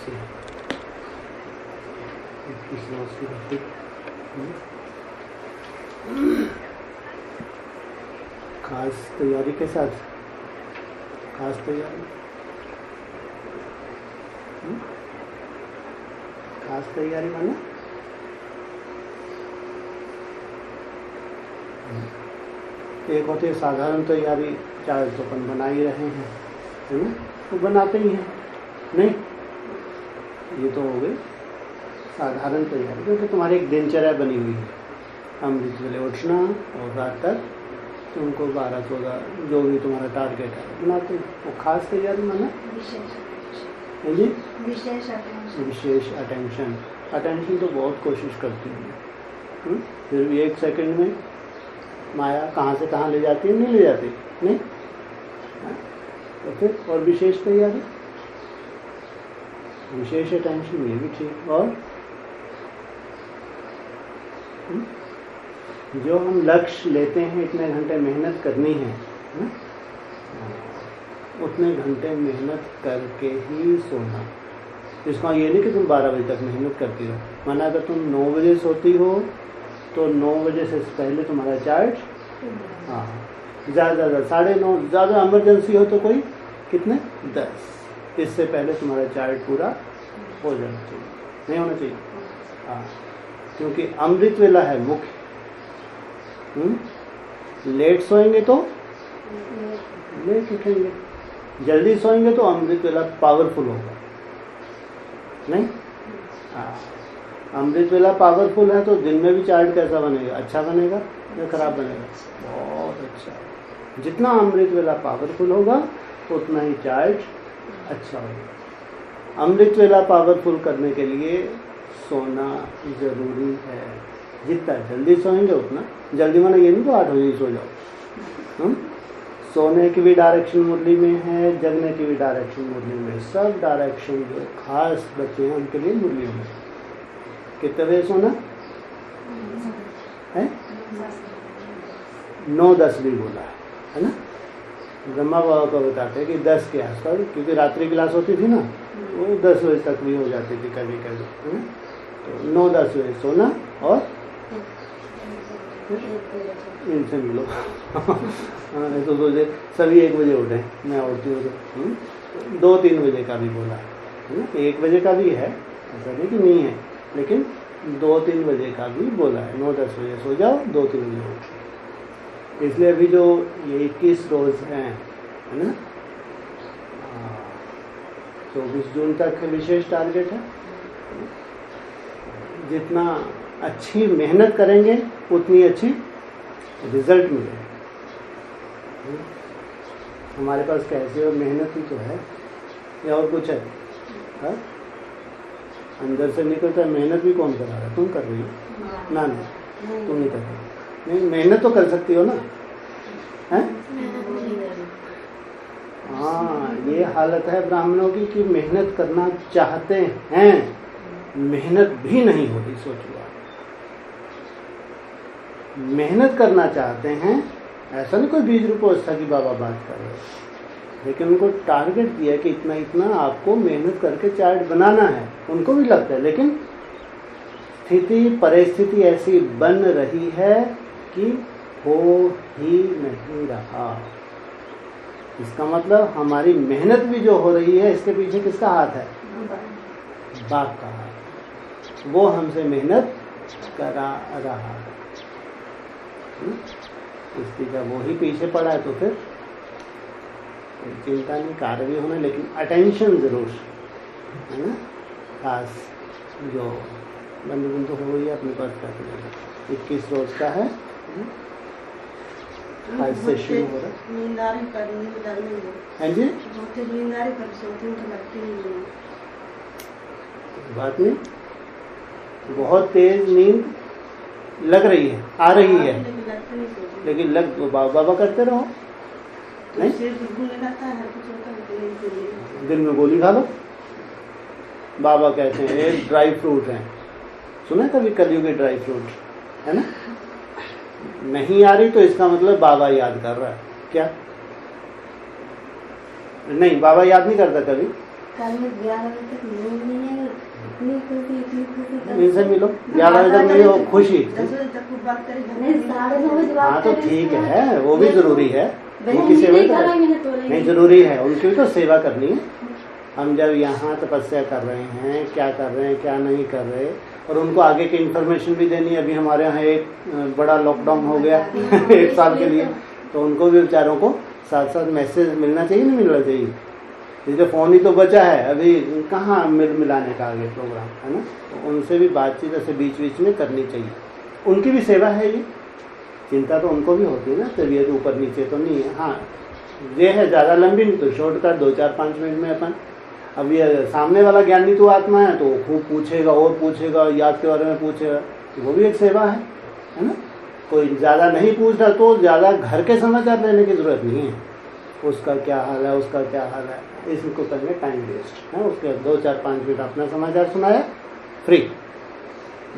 से 21 रोज की भक्ति। खास तैयारी के साथ, खास तैयारी, खास तैयारी माने एक होती है साधारण तैयारी, चाहे तो अपन बना ही रहे हैं, है ना, तो बनाते ही हैं, नहीं, ये तो हो गई साधारण तैयारी, क्योंकि तुम्हारी एक दिनचर्या बनी हुई है, अमृत वेले उठना और रात तक तुमको 12-14 जो भी तुम्हारा टारगेट है बनाते हैं। वो खास तैयारी माना विशेष अटेंशन। अटेंशन तो बहुत कोशिश करती है, फिर भी 1 सेकंड में माया कहाँ से कहाँ ले जाती है, नहीं ले जाती, नहीं, तो फिर और विशेष तैयारी, विशेष अटेंशन, ये भी ठीक। और जो हम लक्ष्य लेते हैं इतने घंटे मेहनत करनी है ना, उतने घंटे मेहनत करके ही सोना। इसका ये नहीं कि तुम 12 बजे तक मेहनत करती हो, माना अगर तुम 9 बजे सोती हो तो 9 बजे से पहले तुम्हारा चार्ज, हाँ, ज़्यादा 9:30, ज़्यादा इमरजेंसी हो तो कोई कितने 10, इससे पहले तुम्हारा चार्ज पूरा हो जाना चाहिए, नहीं होना चाहिए, हाँ, क्योंकि अमृत वेला है मुख्य। लेट सोएंगे तो लेट उठेंगे, जल्दी सोएंगे तो अमृत वेला पावरफुल होगा, नहीं, हाँ, अमृत वेला पावरफुल है तो दिन में भी चार्ज कैसा बनेगा, अच्छा बनेगा या खराब बनेगा, बहुत अच्छा। जितना अमृत वेला पावरफुल होगा उतना ही चार्ज अच्छा होगा। अमृत वेला पावरफुल करने के लिए सोना जरूरी है, जितना जल्दी सोएंगे उतना जल्दी, माना ये नहीं तो 8 बजे सो जाओ, सोने की भी डायरेक्शन मुरली में है, जगने की भी डायरेक्शन मुरली में, सब डायरेक्शन जो खास बच्चे हैं उनके लिए मुरली में। कितने बजे सोना है, 9-10 भी बोला है ना, ब्रह्मा बाबा को बताते हैं कि 10 के आसपास, क्योंकि रात्रि क्लास होती थी ना, वो 10 बजे तक भी हो जाती थी कभी कभी, है ना, तो 9-10 बजे सोना और इनसे मिलो। हाँ, तो सोचे सभी 1 बजे उठे, मैं उठती हूँ तो 2-3 बजे का भी बोला है ना, 1 बजे का भी है, ऐसा नहीं कि नहीं है, लेकिन 2-3 बजे का भी बोला है। 9-10 बजे सो जाओ, 2-3 बजे उठो। इसलिए अभी जो ये 21 रोज हैं, है ना, 24 जून तक विशेष टारगेट है। जितना अच्छी मेहनत करेंगे उतनी अच्छी रिजल्ट मिलेगा। हमारे पास कैसे और मेहनत ही तो है या और कुछ है, हा? अंदर से निकलता है, मेहनत भी कौन करा रहा है, तुम कर रही हो ना, नहीं तुम नहीं कर रही, नहीं मेहनत तो कर सकती हो ना, है? हाँ, ये हालत है ब्राह्मणों की कि मेहनत करना चाहते हैं, मेहनत भी नहीं हो रही। सोचो, मेहनत करना चाहते हैं, ऐसा नहीं कोई बीज रूप अवस्था की बाबा बात कर रहे, लेकिन उनको टारगेट दिया कि इतना इतना आपको मेहनत करके चार्ट बनाना है, उनको भी लगता है, लेकिन स्थिति परिस्थिति ऐसी बन रही है कि हो ही नहीं रहा। इसका मतलब हमारी मेहनत भी जो हो रही है, इसके पीछे किसका हाथ है, बाप का हाथ, वो हमसे मेहनत करा रहा है। इसकी जब वो ही पीछे पड़ा है तो फिर चिंता नहीं, कार्य भी होना, लेकिन अटेंशन जरूर, है ना, खास जो बंधु बंधु हो गई अपने पास का 21 रोज का है, आज से शुरू हो रहा है जी, बात नहीं, बहुत तेज नींद लग रही है, आ रही है, लेकिन लग बाबा करते रहो, नहीं दिन में गोली खा लो। बाबा कहते हैं ये ड्राई फ्रूट है, सुना कभी कलयुगी ड्राई फ्रूट, है ना, नहीं आ रही तो इसका मतलब बाबा याद कर रहा है क्या, नहीं बाबा याद नहीं करता कभी, कल 11 बजे तक नींद नहीं है, इतनी खुशी इनसे मिलो 11 बजे तक नहीं हो खुशी। 10 बजे तक खूब बात करें, नहीं 9:30 बजे बात हाँ तो करें। ठीक है, वो भी जरूरी है, बहन उनकी सेवा नहीं तो करेंगे तो नहीं जरूरी है, उनकी भी तो सेवा करनी है। हम जब यहाँ तपस्या कर रहे हैं, क्या कर रहे हैं क्या नहीं कर रहे, और उनको आगे की इन्फॉर्मेशन भी देनी है। अभी हमारे यहाँ एक बड़ा लॉकडाउन हो गया 1 साल के लिए, तो उनको भी बेचारों को साथ साथ मैसेज मिलना चाहिए, नहीं मिलना चाहिए। जैसे फ़ोन ही तो बचा है, अभी कहाँ मिलाने का आगे प्रोग्राम है ना, तो उनसे भी बातचीत ऐसे बीच बीच में करनी चाहिए। उनकी भी सेवा है ये, चिंता तो उनको भी होती है ना, तबीयत ऊपर नीचे तो नहीं है। हाँ ये है ज़्यादा लंबी नहीं तो शॉर्टकट 2-4-5 मिनट में अपन। अब ये सामने वाला ज्ञानी तो आत्मा है, तो खूब पूछेगा और पूछेगा, याद के बारे में पूछेगा, वो भी एक सेवा है ना। कोई ज़्यादा नहीं पूछ रहा तो ज़्यादा घर के समाचार लेने की ज़रूरत नहीं है, उसका क्या हाल है, उसका क्या हाल है, इसको करने टाइम वेस्ट है। उसके 2-4-5 मिनट अपना समाचार सुनाया, फ्री।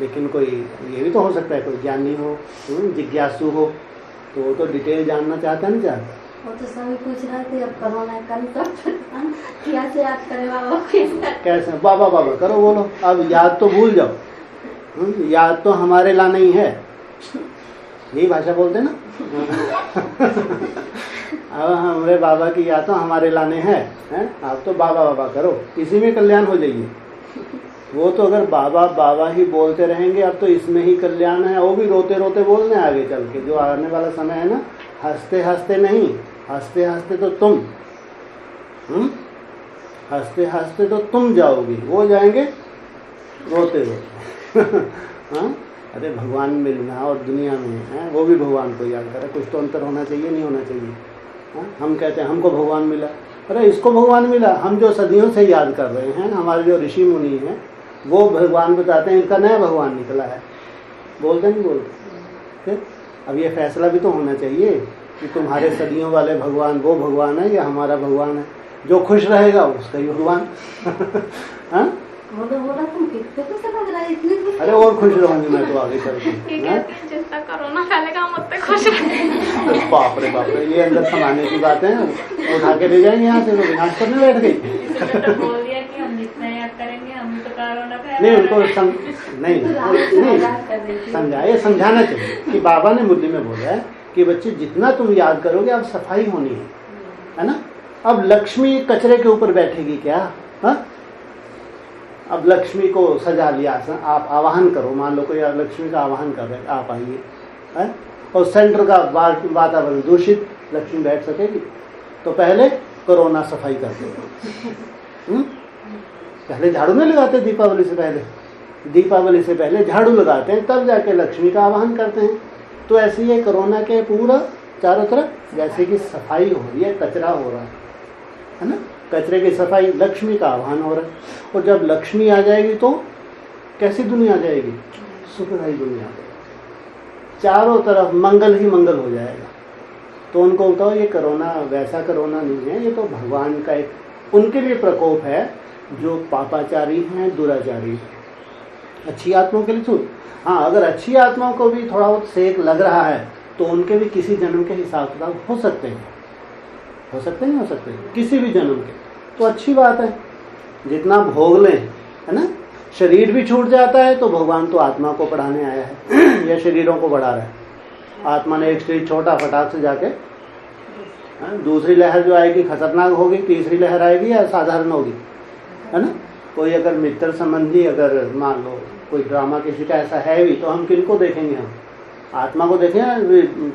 लेकिन कोई ये भी तो हो सकता है, कोई ज्ञानी हो, जिज्ञासु हो, तो वो तो डिटेल जानना चाहता नहीं चाहता। वो तो सभी पूछ रहे थे, अब कोरोना कल तक कैसे याद करे बाबा, कैसे बाबा बाबा करो बोलो, अब याद तो भूल जाओ, याद तो हमारे ला नहीं है, यही भाषा बोलते ना। अब हमारे बाबा की याद तो हमारे लाने हैं, आप तो बाबा बाबा करो, इसी में कल्याण हो जाइए। वो तो अगर बाबा बाबा ही बोलते रहेंगे, अब तो इसमें ही कल्याण है, वो भी रोते रोते बोलने आगे चल के, जो आने वाला समय है ना, हंसते हंसते नहीं, हंसते हंसते तो तुम हंसते हंसते तो तुम जाओगे, वो जाएंगे रोते रोते। हाँ अरे भगवान मिलना और दुनिया में है, वो भी भगवान को याद करे, कुछ तो अंतर होना चाहिए, नहीं होना चाहिए। हाँ हम कहते हैं हमको भगवान मिला, अरे इसको भगवान मिला, हम जो सदियों से याद कर रहे हैं, हमारे जो ऋषि मुनि हैं वो भगवान बताते हैं, इनका नया भगवान निकला है, बोलते नहीं बोलते। अब ये फैसला भी तो होना चाहिए कि तुम्हारे सदियों वाले भगवान वो भगवान है या हमारा भगवान है। जो खुश रहेगा उसका ही भगवान। हाँ बोला तुम कितने खुश लग रहा है, इतने खुश। अरे और खुश रहूंगी मैं तो आगे चल के। जितना कोरोना फैलेगा हम उतने खुश रहेंगे। बाप रे बाप रे, ये अंदर समाने की बातें हैं, उठा के ले जाएंगे यहाँ से, तो विनाश करने बैठ गई। बोल दिया कि हम जितना याद करेंगे हम तो कोरोना नहीं उनको नहीं समझाए, समझाना चाहिए कि बाबा ने मुरली में बोला है कि बच्चे जितना तुम याद करोगे अब सफाई होनी है ना। अब लक्ष्मी कचरे के ऊपर बैठेगी क्या? हा? अब लक्ष्मी को सजा लिया, आप आवाहन करो, मान लो कोई लक्ष्मी का आवाहन कर रहे, आप आइए, और सेंटर का वातावरण दूषित, लक्ष्मी बैठ सकेगी? तो पहले कोरोना सफाई कर दो। पहले झाड़ू नहीं लगाते, दीपावली से पहले, दीपावली से पहले झाड़ू लगाते हैं, तब जाके लक्ष्मी का आवाहन करते हैं। तो ऐसे ही कोरोना के पूरा चारों तरफ जैसे कि सफाई हो रही है, कचरा हो रहा है ना, कचरे की सफाई, लक्ष्मी का आह्वान हो रहा है। और जब लक्ष्मी आ जाएगी तो कैसी दुनिया आ जाएगी? सुखदायी दुनिया आ जाएगी, चारों तरफ मंगल ही मंगल हो जाएगा। तो उनको बताओ ये कोरोना वैसा कोरोना नहीं है, ये तो भगवान का एक उनके लिए प्रकोप है जो पापाचारी हैं, दुराचारी हैं। अच्छी आत्माओं के लिए तो हाँ, अगर अच्छी आत्माओं को भी थोड़ा बहुत सेक लग रहा है तो उनके भी किसी जन्म के हिसाब किताब हो सकते हैं, हो सकते नहीं हो सकते, किसी भी जन्म के, तो अच्छी बात है। जितना भोग लें, है ना, शरीर भी छूट जाता है तो भगवान तो आत्मा को पढ़ाने आया है या शरीरों को बढ़ा रहा है। आत्मा ने एक शरीर छोटा, फटाक से जाके दूसरी लहर जो आएगी खतरनाक होगी, तीसरी लहर आएगी या साधारण होगी, है ना। कोई अगर मित्र संबंधी अगर मान लो कोई ड्रामा किसी का ऐसा है भी, तो हम किनको देखेंगे? हम आत्मा को देखें,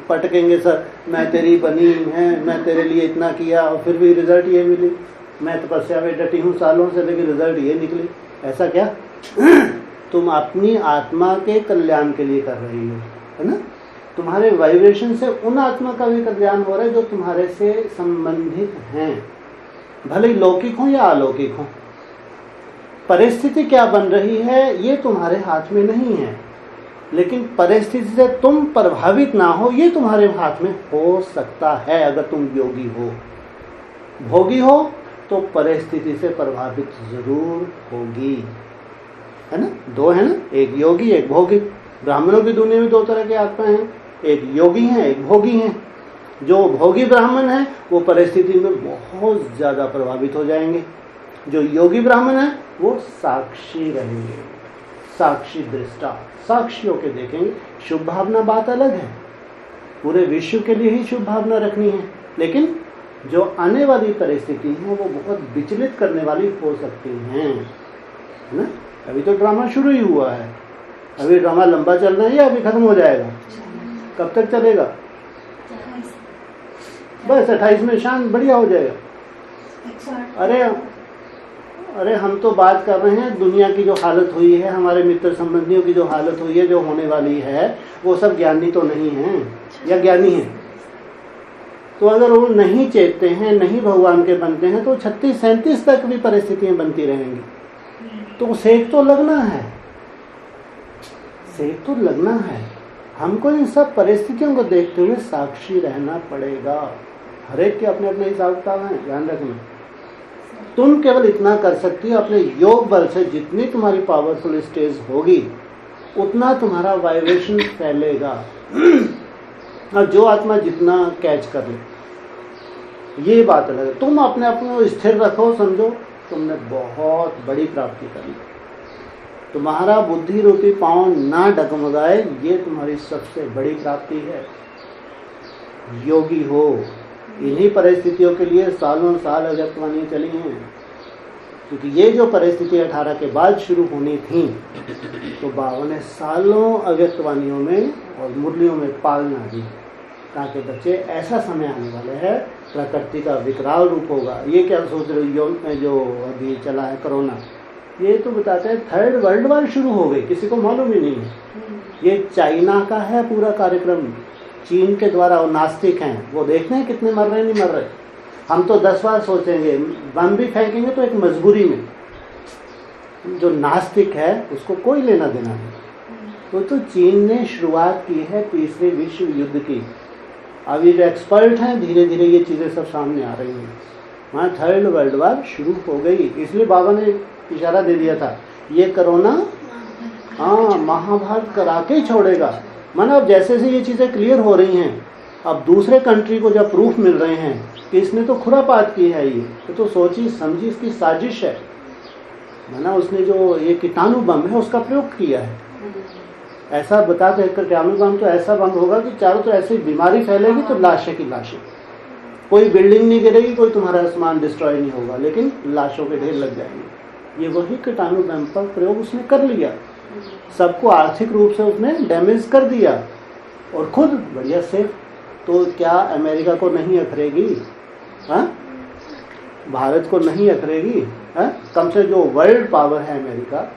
पटकेंगे सर, मैं तेरी बनी है, मैं तेरे लिए इतना किया और फिर भी रिजल्ट ये मिली, मैं तपस्या में डटी हूँ सालों से लेकिन रिजल्ट ये निकली, ऐसा क्या? तुम अपनी आत्मा के कल्याण के लिए कर रही हो, है ना। तुम्हारे वाइब्रेशन से उन आत्मा का भी कल्याण हो रहा है जो तुम्हारे से संबंधित हैं, भले ही लौकिक हो या अलौकिक हो। परिस्थिति क्या बन रही है ये तुम्हारे हाथ में नहीं है, लेकिन परिस्थिति से तुम प्रभावित ना हो ये तुम्हारे हाथ में हो सकता है। अगर तुम योगी हो, भोगी हो, तो परिस्थिति से प्रभावित जरूर होगी, है ना। दो है ना, एक योगी एक भोगी। ब्राह्मणों की दुनिया में दो तरह के आत्मा हैं, एक योगी हैं एक भोगी हैं। जो भोगी ब्राह्मण हैं वो परिस्थिति में बहुत ज्यादा प्रभावित हो जाएंगे, जो योगी ब्राह्मण है वो साक्षी रहेंगे, साक्षी दृष्टा, साक्षियों के देखेंगे। शुभ भावना बात अलग है, पूरे विश्व के लिए ही शुभ भावना रखनी है, लेकिन जो आने वाली परिस्थिति है वो बहुत विचलित करने वाली हो सकती हैं, है ना। अभी तो ड्रामा शुरू ही हुआ है, अभी ड्रामा लंबा चल रहा है या अभी खत्म हो जाएगा? कब तक चलेगा? बस 28 में शांत बढ़िया हो जाएगा। अरे हम तो बात कर रहे हैं दुनिया की जो हालत हुई है, हमारे मित्र संबंधियों की जो हालत हुई है, जो होने वाली है, वो सब ज्ञानी तो नहीं है या ज्ञानी है? तो अगर वो नहीं चेतते हैं, नहीं भगवान के बनते हैं, तो 36-37 तक भी परिस्थितियां बनती रहेंगी। तो सेक तो लगना है, सेक तो लगना है। हमको इन सब परिस्थितियों को देखते हुए साक्षी रहना पड़ेगा। हर एक के अपने अपने हिसाब किताब हैं, ध्यान रखना। तुम केवल इतना कर सकती हो, अपने योग बल से जितनी तुम्हारी पावरफुल स्टेज होगी उतना तुम्हारा वाइब्रेशन फैलेगा और जो आत्मा जितना कैच कर ले, ये बात अलग है। तुम अपने अपने स्थिर रखो, समझो तुमने बहुत बड़ी प्राप्ति कर ली। तुम्हारा बुद्धि रूपी पांव ना डगमगाए, ये तुम्हारी सबसे बड़ी प्राप्ति है। योगी हो। इन्हीं परिस्थितियों के लिए सालों साल अगस्त्यवाणी चली हैं, क्योंकि ये जो परिस्थिति 18 के बाद शुरू होनी थी, तो बाबा ने सालों अगस्त्यवाणियों में और मुरलियों में पालना दी, ताकि बच्चे ऐसा समय आने वाले है, प्रकृति का विकराल रूप होगा। ये क्या सोच रहे हो, जो अभी चला है कोरोना, ये तो बताते हैं 3rd वर्ल्ड वॉर शुरू हो गई, किसी को मालूम ही नहीं है। ये चाइना का है पूरा कार्यक्रम, चीन के द्वारा। वो नास्तिक हैं, वो देखते हैं कितने मर रहे नहीं मर रहे। हम तो 10 बार सोचेंगे, बम भी फेंकेंगे तो एक मजबूरी में। जो नास्तिक है उसको कोई लेना देना नहीं। तो चीन ने शुरुआत की है 3रे विश्व युद्ध की। अब ये जो एक्सपर्ट हैं, धीरे धीरे ये चीज़ें सब सामने आ रही हैं। वहाँ 3rd वर्ल्ड वॉर शुरू हो गई। इसलिए बाबा ने इशारा दे दिया था, ये कोरोना महाभारत करा के ही छोड़ेगा। माना अब जैसे से ये चीज़ें क्लियर हो रही हैं, अब दूसरे कंट्री को जब प्रूफ मिल रहे हैं कि इसने तो खुरापात की है, ये तो सोची समझी इसकी साजिश है। माना उसने जो ये कीटाणु बम है उसका प्रयोग किया है। ऐसा बताते हैं कीटाणु बम तो ऐसा बम होगा कि चारों तो ऐसी बीमारी फैलेगी तो लाशें की लाशें। कोई बिल्डिंग नहीं गिरेगी, कोई तुम्हारा सामान डिस्ट्रॉय नहीं होगा, लेकिन लाशों के ढेर लग जाएंगे। ये वही कीटाणु बम का प्रयोग उसने कर लिया, सबको आर्थिक रूप से उसने डैमेज कर दिया और खुद बढ़िया सेफ। तो क्या अमेरिका को नहीं अखरेगी? भारत को नहीं अखरेगी? कम से जो वर्ल्ड पावर है अमेरिका,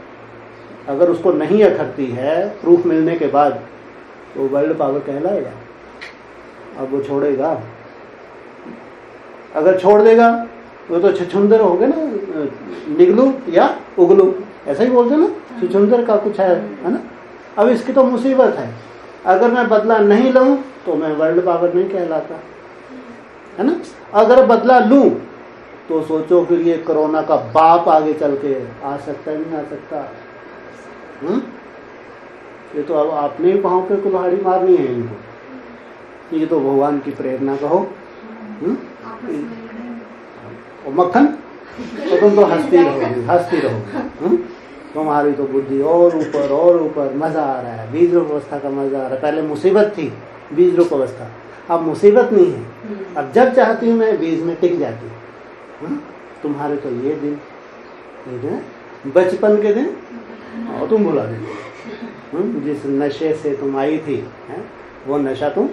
अगर उसको नहीं अखरती है प्रूफ मिलने के बाद, तो वर्ल्ड पावर कहलाएगा? अब वो छोड़ेगा? अगर छोड़ देगा वो तो छछुंदर हो गए ना, निगलू या उगलू, ऐसा ही बोलते ना, छछुंदर का कुछ है ना। अब इसकी तो मुसीबत है, अगर मैं बदला नहीं लूं तो मैं वर्ल्ड पावर नहीं कहलाता, है ना। अगर बदला लूं तो सोचो फिर ये कोरोना का बाप आगे चल के आ सकता है, नहीं आ सकता। ये तो अब अपने ही पाँव पे कुल्हाड़ी मारनी है इनको। ये तो भगवान की प्रेरणा कहो। और मक्खन तो तुम तो हंसती रहोगी। तुम्हारी तो बुद्धि और ऊपर मजा आ रहा है। बीज रूप अवस्था का मजा आ रहा है। पहले मुसीबत थी बीज रूप अवस्था, अब मुसीबत नहीं है। अब जब चाहती हूँ मैं बीज में टिक जाती हूँ। तुम्हारे तो ये दिन बचपन के दिन और तुम भुला दे। जिस नशे से तुम आई थी वो नशा तुम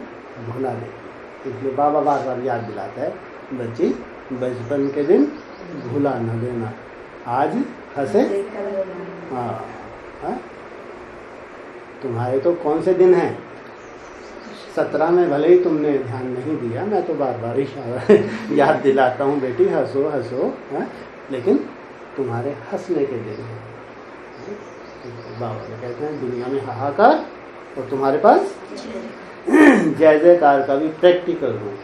भुला दे। इसलिए बाबा बार बार याद दिलाता है, बच्ची बचपन के दिन भुला न देना, आज हंसे। हाँ, तुम्हारे तो कौन से दिन हैं? 17 में भले ही तुमने ध्यान नहीं दिया, मैं तो बार बार ही याद दिलाता हूँ, बेटी हंसो हंसो, लेकिन तुम्हारे हंसने के दिन हैं। बाबा कहते हैं दुनिया में हाहाकार और तुम्हारे पास जय जयकार का भी प्रैक्टिकल रूप।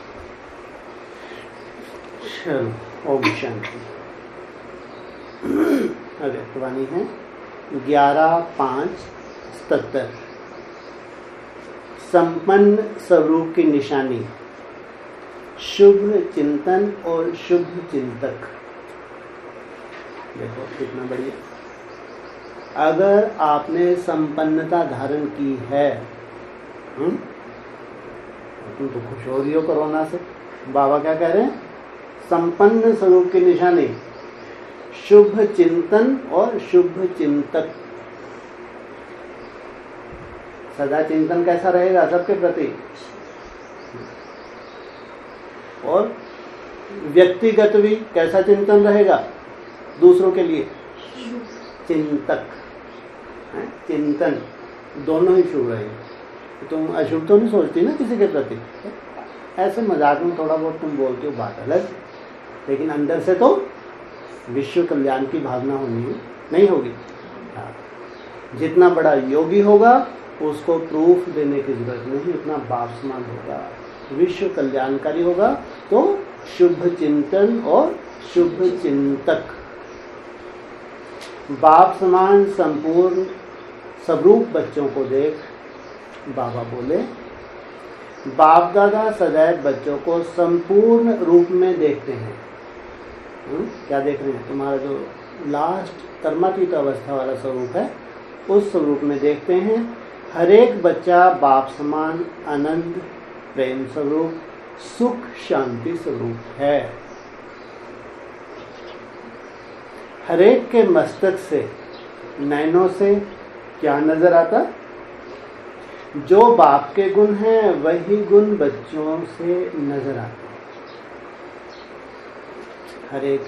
चलो, ओम शांति। अगस्त्यवाणी है 11/5/77। संपन्न स्वरूप की निशानी, शुभ चिंतन और शुभ चिंतक। देखो कितना बढ़िया। अगर आपने संपन्नता धारण की है, तुम तो खुश हो रही हो कोरोना से। बाबा क्या कह रहे हैं? संपन्न स्वरूप की निशानी शुभ चिंतन और शुभ चिंतक। सदा चिंतन कैसा रहेगा सबके प्रति, और व्यक्तिगत भी कैसा चिंतन रहेगा दूसरों के लिए, चिंतक। चिंतन दोनों ही शुभ रहेगा। तुम अशुभ तो नहीं सोचती ना किसी के प्रति, ऐसे मजाक में थोड़ा बहुत तुम बोलते हो, बात अलग, लेकिन अंदर से तो विश्व कल्याण की भावना होनी नहीं होगी। जितना बड़ा योगी होगा उसको प्रूफ देने की जरूरत नहीं, उतना बाप समान होगा, विश्व कल्याणकारी होगा। तो शुभ चिंतन और शुभ चिंतक, बाप समान संपूर्ण स्वरूप बच्चों को देख। बाबा बोले बाप दादा सदैव बच्चों को संपूर्ण रूप में देखते हैं। क्या देख रहे हैं? तुम्हारा जो लास्ट कर्मातीत अवस्था वाला स्वरूप है उस स्वरूप में देखते हैं। हर एक बच्चा बाप समान आनंद प्रेम स्वरूप सुख शांति स्वरूप है। हर एक के मस्तक से नैनों से क्या नजर आता? जो बाप के गुण हैं वही गुण बच्चों से नजर आते हैं। हर एक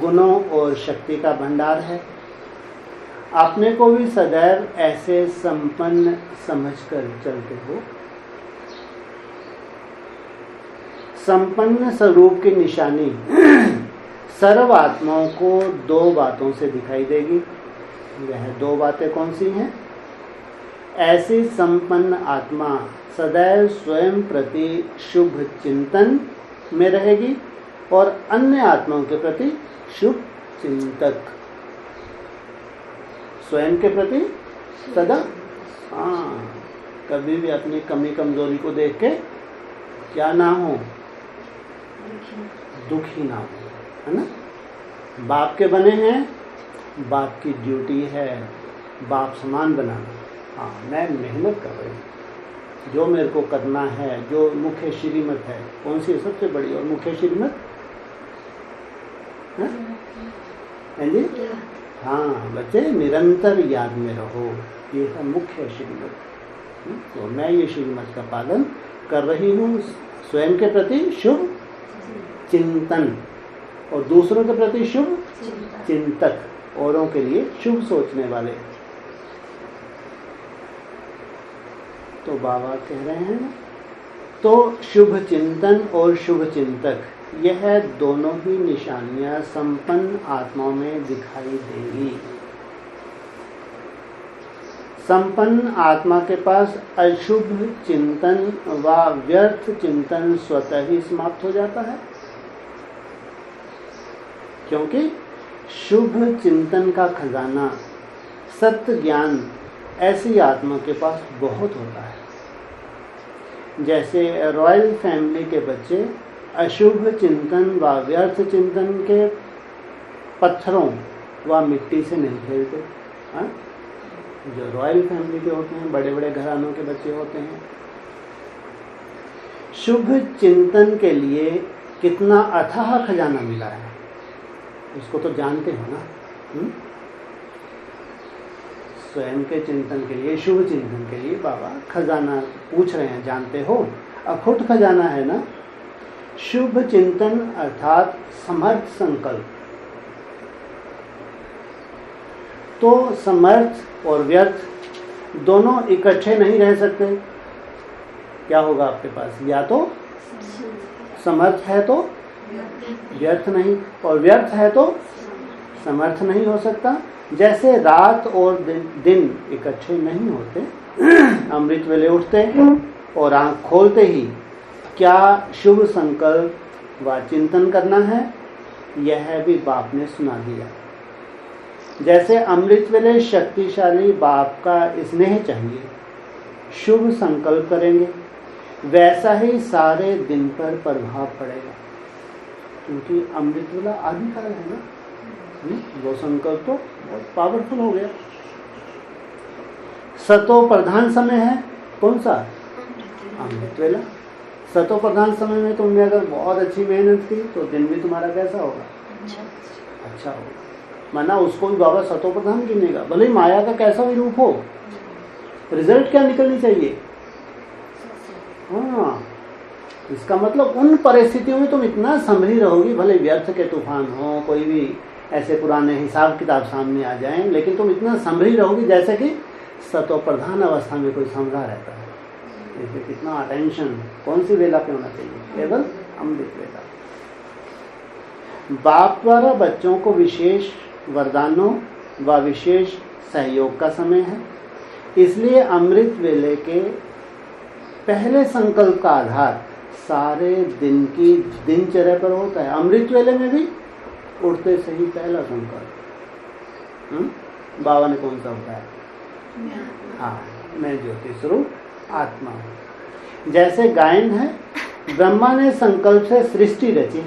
गुणों और शक्ति का भंडार है। अपने को भी सदैव ऐसे संपन्न समझकर चलते हो। संपन्न स्वरूप की निशानी सर्व आत्माओं को दो बातों से दिखाई देगी। वह दो बातें कौन सी हैं? ऐसी संपन्न आत्मा सदैव स्वयं प्रति शुभ चिंतन में रहेगी और अन्य आत्माओं के प्रति शुभ चिंतक। स्वयं के प्रति सदा कभी भी अपनी कमी कमजोरी को देख के क्या ना हो, दुखी ना हो, है ना। बाप के बने हैं, बाप की ड्यूटी है बाप समान बनाना। हाँ, मैं मेहनत कर रही हूँ, जो मेरे को करना है, जो मुख्य श्रीमत है, कौन सी है सबसे बड़ी और मुख्य श्रीमत है जी? हाँ बच्चे, निरंतर याद में रहो, ये है मुख्य श्रीमत। तो मैं ये श्रीमत का पालन कर रही हूँ। स्वयं के प्रति शुभ चिंतन और दूसरों के प्रति शुभ चिंतक, औरों के लिए शुभ सोचने वाले। तो बाबा कह रहे हैं तो शुभ चिंतन और शुभ चिंतक, यह दोनों ही निशानियां संपन्न आत्माओं में दिखाई देंगी। संपन्न आत्मा के पास अशुभ चिंतन व व्यर्थ चिंतन स्वतः ही समाप्त हो जाता है, क्योंकि शुभ चिंतन का खजाना सत्य ज्ञान ऐसी आत्मा के पास बहुत होता है। जैसे रॉयल फैमिली के बच्चे अशुभ चिंतन व व्यर्थ चिंतन के पत्थरों व मिट्टी से नहीं खेलते। जो रॉयल फैमिली के होते हैं, बड़े बड़े घरानों के बच्चे होते हैं, शुभ चिंतन के लिए कितना अथाह खजाना मिला है उसको तो जानते हो ना। स्वयं के चिंतन के लिए, शुभ चिंतन के लिए बाबा खजाना पूछ रहे हैं, जानते हो? अखुट खजाना है ना। शुभ चिंतन अर्थात समर्थ संकल्प। तो समर्थ और व्यर्थ दोनों इकट्ठे नहीं रह सकते। क्या होगा आपके पास? या तो समर्थ है तो व्यर्थ नहीं, और व्यर्थ है तो समर्थ नहीं हो सकता। जैसे रात और दिन इकट्ठे नहीं होते। अमृत वेले उठते और आंख खोलते ही क्या शुभ संकल्प व चिंतन करना है, यह भी बाप ने सुना दिया। जैसे अमृत वेले शक्तिशाली बाप का स्नेह चाहिए, शुभ संकल्प करेंगे, वैसा ही सारे दिन पर प्रभाव पड़ेगा, क्योंकि अमृत वेला आदि काल है ना। वो संकल्प तो बहुत पावरफुल हो गया। सतो प्रधान समय है कौन सा? अमृत वेला। सतो प्रधान समय में तुमने अगर बहुत अच्छी मेहनत की तो दिन भी तुम्हारा कैसा होगा? अच्छा होगा। माना उसको भी बाबा सतो प्रधान गिनेगा, भले ही माया का कैसा भी रूप हो, रिजल्ट क्या निकलनी चाहिए? हाँ, इसका मतलब उन परिस्थितियों में तुम इतना संभली रहोगी, भले व्यर्थ के तूफान हो, कोई भी ऐसे पुराने हिसाब किताब सामने आ जाएं, लेकिन तुम इतना संभली रहोगी जैसे कि सतो प्रधान अवस्था में कोई संभला रहता है। इसलिए कितना अटेंशन कौन सी वेला पे होना चाहिए? केवल अमृत वेला। बाप द्वारा बच्चों को विशेष वरदानों व विशेष सहयोग का समय है, इसलिए अमृत वेले के पहले संकल्प का आधार सारे दिन की दिनचर्या पर होता है। अमृत वेले में भी उठते से ही पहला संकल्प बाबा ने कौन सा बताया? हाँ, मैं ज्योति स्वरूप आत्मा हूँ। जैसे गायन है, ब्रह्मा ने संकल्प से सृष्टि रची,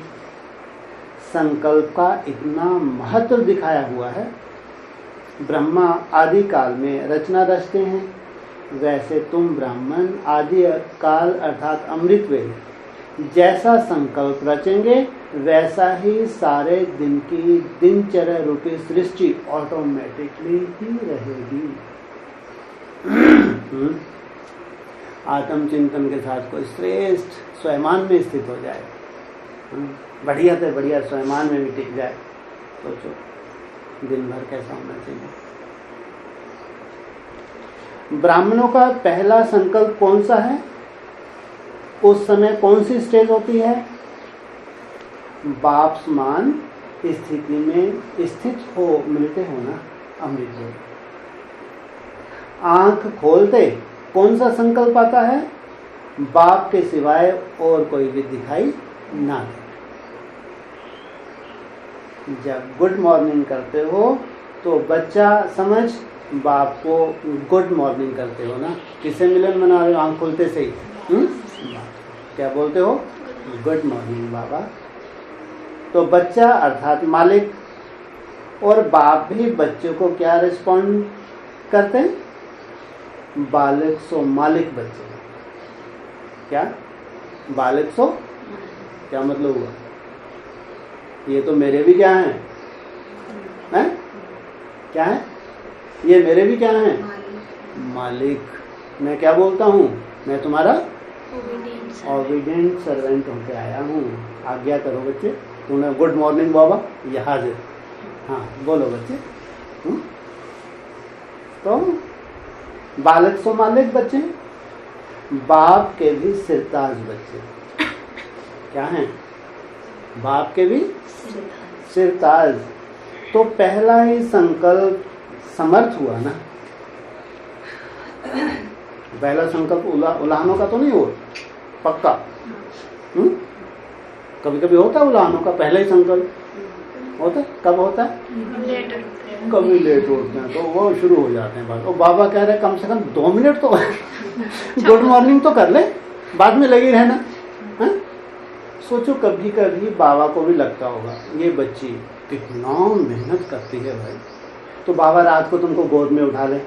संकल्प का इतना महत्व दिखाया हुआ है। ब्रह्मा आदि काल में रचना रचते हैं, वैसे तुम ब्राह्मण आदि काल अर्थात अमृत वेले जैसा संकल्प रचेंगे, वैसा ही सारे दिन की दिनचर्या रूपी सृष्टि ऑटोमेटिकली ही रहेगी। आत्मचिंतन के साथ कोई श्रेष्ठ स्वयमान में स्थित हो जाए, बढ़िया से बढ़िया स्वयमान में भी टिक जाए, सोचो दिन भर कैसा होना चाहिए। ब्राह्मणों का पहला संकल्प कौन सा है? उस समय कौन सी स्टेज होती है? बाप समान स्थिति में स्थित हो, मिलते हो ना अमृत वेले। आंख खोलते कौन सा संकल्प आता है? बाप के सिवाय और कोई भी दिखाई ना दे। जब गुड मॉर्निंग करते हो तो बच्चा समझ बाप को गुड मॉर्निंग करते हो ना। किससे मिलन मना रहे हो? आंख खोलते से ही क्या बोलते हो? गुड मॉर्निंग बाबा। तो बच्चा अर्थात मालिक और बाप भी बच्चों को क्या रिस्पॉन्ड करते हैं? बालक सो मालिक बच्चे। क्या बालक सो क्या मतलब हुआ? ये तो मेरे भी क्या हैं? हैं? क्या है? ये मेरे भी क्या हैं? मालिक। मैं क्या बोलता हूँ? मैं तुम्हारा ओबीडिएंट सर्वेंट होकर आया हूँ। आज्ञा करो बच्चे। तूने गुड मॉर्निंग बाबा, ये हाजिर। हाँ बोलो बच्चे। तो बालक सो मालिक बच्चे, बाप के भी सिरताज बच्चे। क्या हैं? बाप के भी सिरताज। तो पहला ही संकल्प समर्थ हुआ ना। पहला संकल्प उलाहनों का तो नहीं हुआ पक्का। कभी कभी होता है उलाहनों का पहला ही संकल्प होता है। कब होता है? कभी लेट उठते हैं तो वो शुरू हो जाते हैं बात। और बाबा कह रहे कम से कम 2 मिनट तो गुड मॉर्निंग तो कर ले, बाद में लगी रहना। सोचो कभी कभी बाबा को भी लगता होगा ये बच्ची कितना मेहनत करती है भाई, तो बाबा रात को तुमको गोद में उठा ले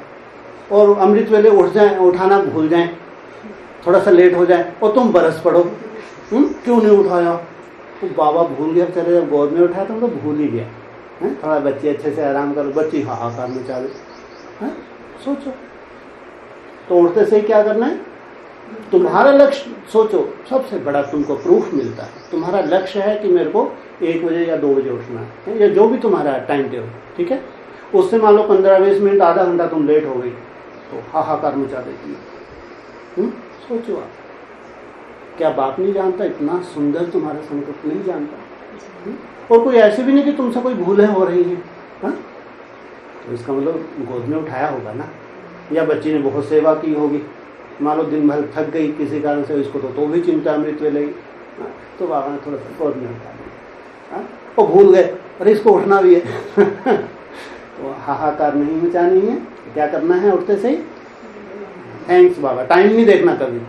और अमृत वेले उठ जाए, उठाना भूल जाए, थोड़ा सा लेट हो जाए और तुम बरस पड़ो क्यों नहीं उठाया? तो बाबा भूल गया, चले जब गोद में उठाया तो भूल ही गया। थोड़ा बच्ची अच्छे से आराम करो, बच्ची हाहाकार में चाले। सोचो तो उठते से क्या करना है? तुम्हारा लक्ष्य सोचो, सबसे बड़ा तुमको प्रूफ मिलता है। तुम्हारा लक्ष्य है कि मेरे को 1 बजे या 2 बजे उठना है, या जो भी तुम्हारा टाइम टेबल, ठीक है। उससे मान लो 15-20 मिनट आधा घंटा तुम लेट हो गई तो हाहाकार मचा देती है। सोचो आप, क्या बाप नहीं जानता? इतना सुंदर तुम्हारा संकल्प नहीं जानता? और कोई ऐसे भी नहीं कि तुमसे कोई भूलें हो रही हैं। तो इसका मतलब गोद में उठाया होगा ना, या बच्ची ने बहुत सेवा की होगी। मान लो दिन भर थक गई किसी कारण से, इसको तो भी चिंता अमृत वेले गई, तो बाबा ने थोड़ा सा गोद में उठा दिया और भूल गए, अरे इसको उठना भी है। तो हाहाकार नहीं मचानी है। क्या करना है? उठते से ही थैंक्स बाबा, टाइम नहीं देखना कभी।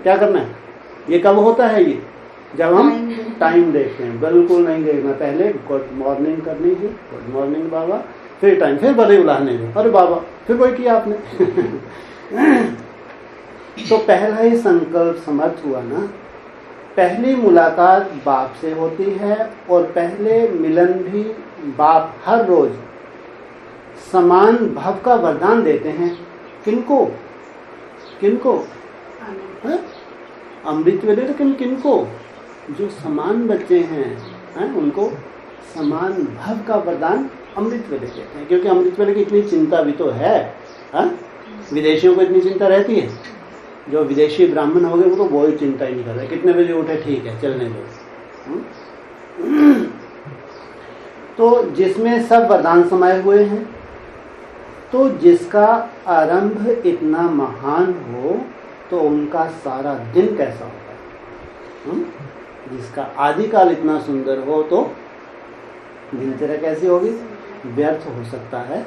क्या करना है? ये कब होता है? ये जब हम टाइम देखते हैं, बिल्कुल नहीं देखना। पहले गुड मॉर्निंग करनी है, गुड मॉर्निंग बाबा, फिर टाइम, फिर बड़े बुलाने में, अरे बाबा फिर कोई किया आपने। तो पहला ही संकल्प समर्थ हुआ ना। पहली मुलाकात बाप से होती है और पहले मिलन भी बाप हर रोज समान भव का वरदान देते हैं। किनको किनको? अमृत वेले, लेकिन किनको? जो समान बच्चे हैं उनको समान भव का वरदान अमृत वेले कहते हैं। क्योंकि अमृत वेले की इतनी चिंता भी तो है, विदेशियों को इतनी चिंता रहती है। जो विदेशी ब्राह्मण हो गए वो तो कोई चिंता ही नहीं कर रहे, कितने बजे उठे ठीक है चलने दो। तो जिसमें सब वरदान समाये हुए हैं, तो जिसका आरंभ इतना महान हो तो उनका सारा दिन कैसा होगा। जिसका आदिकाल इतना सुंदर हो तो दिनचर्या कैसी होगी, व्यर्थ हो सकता है।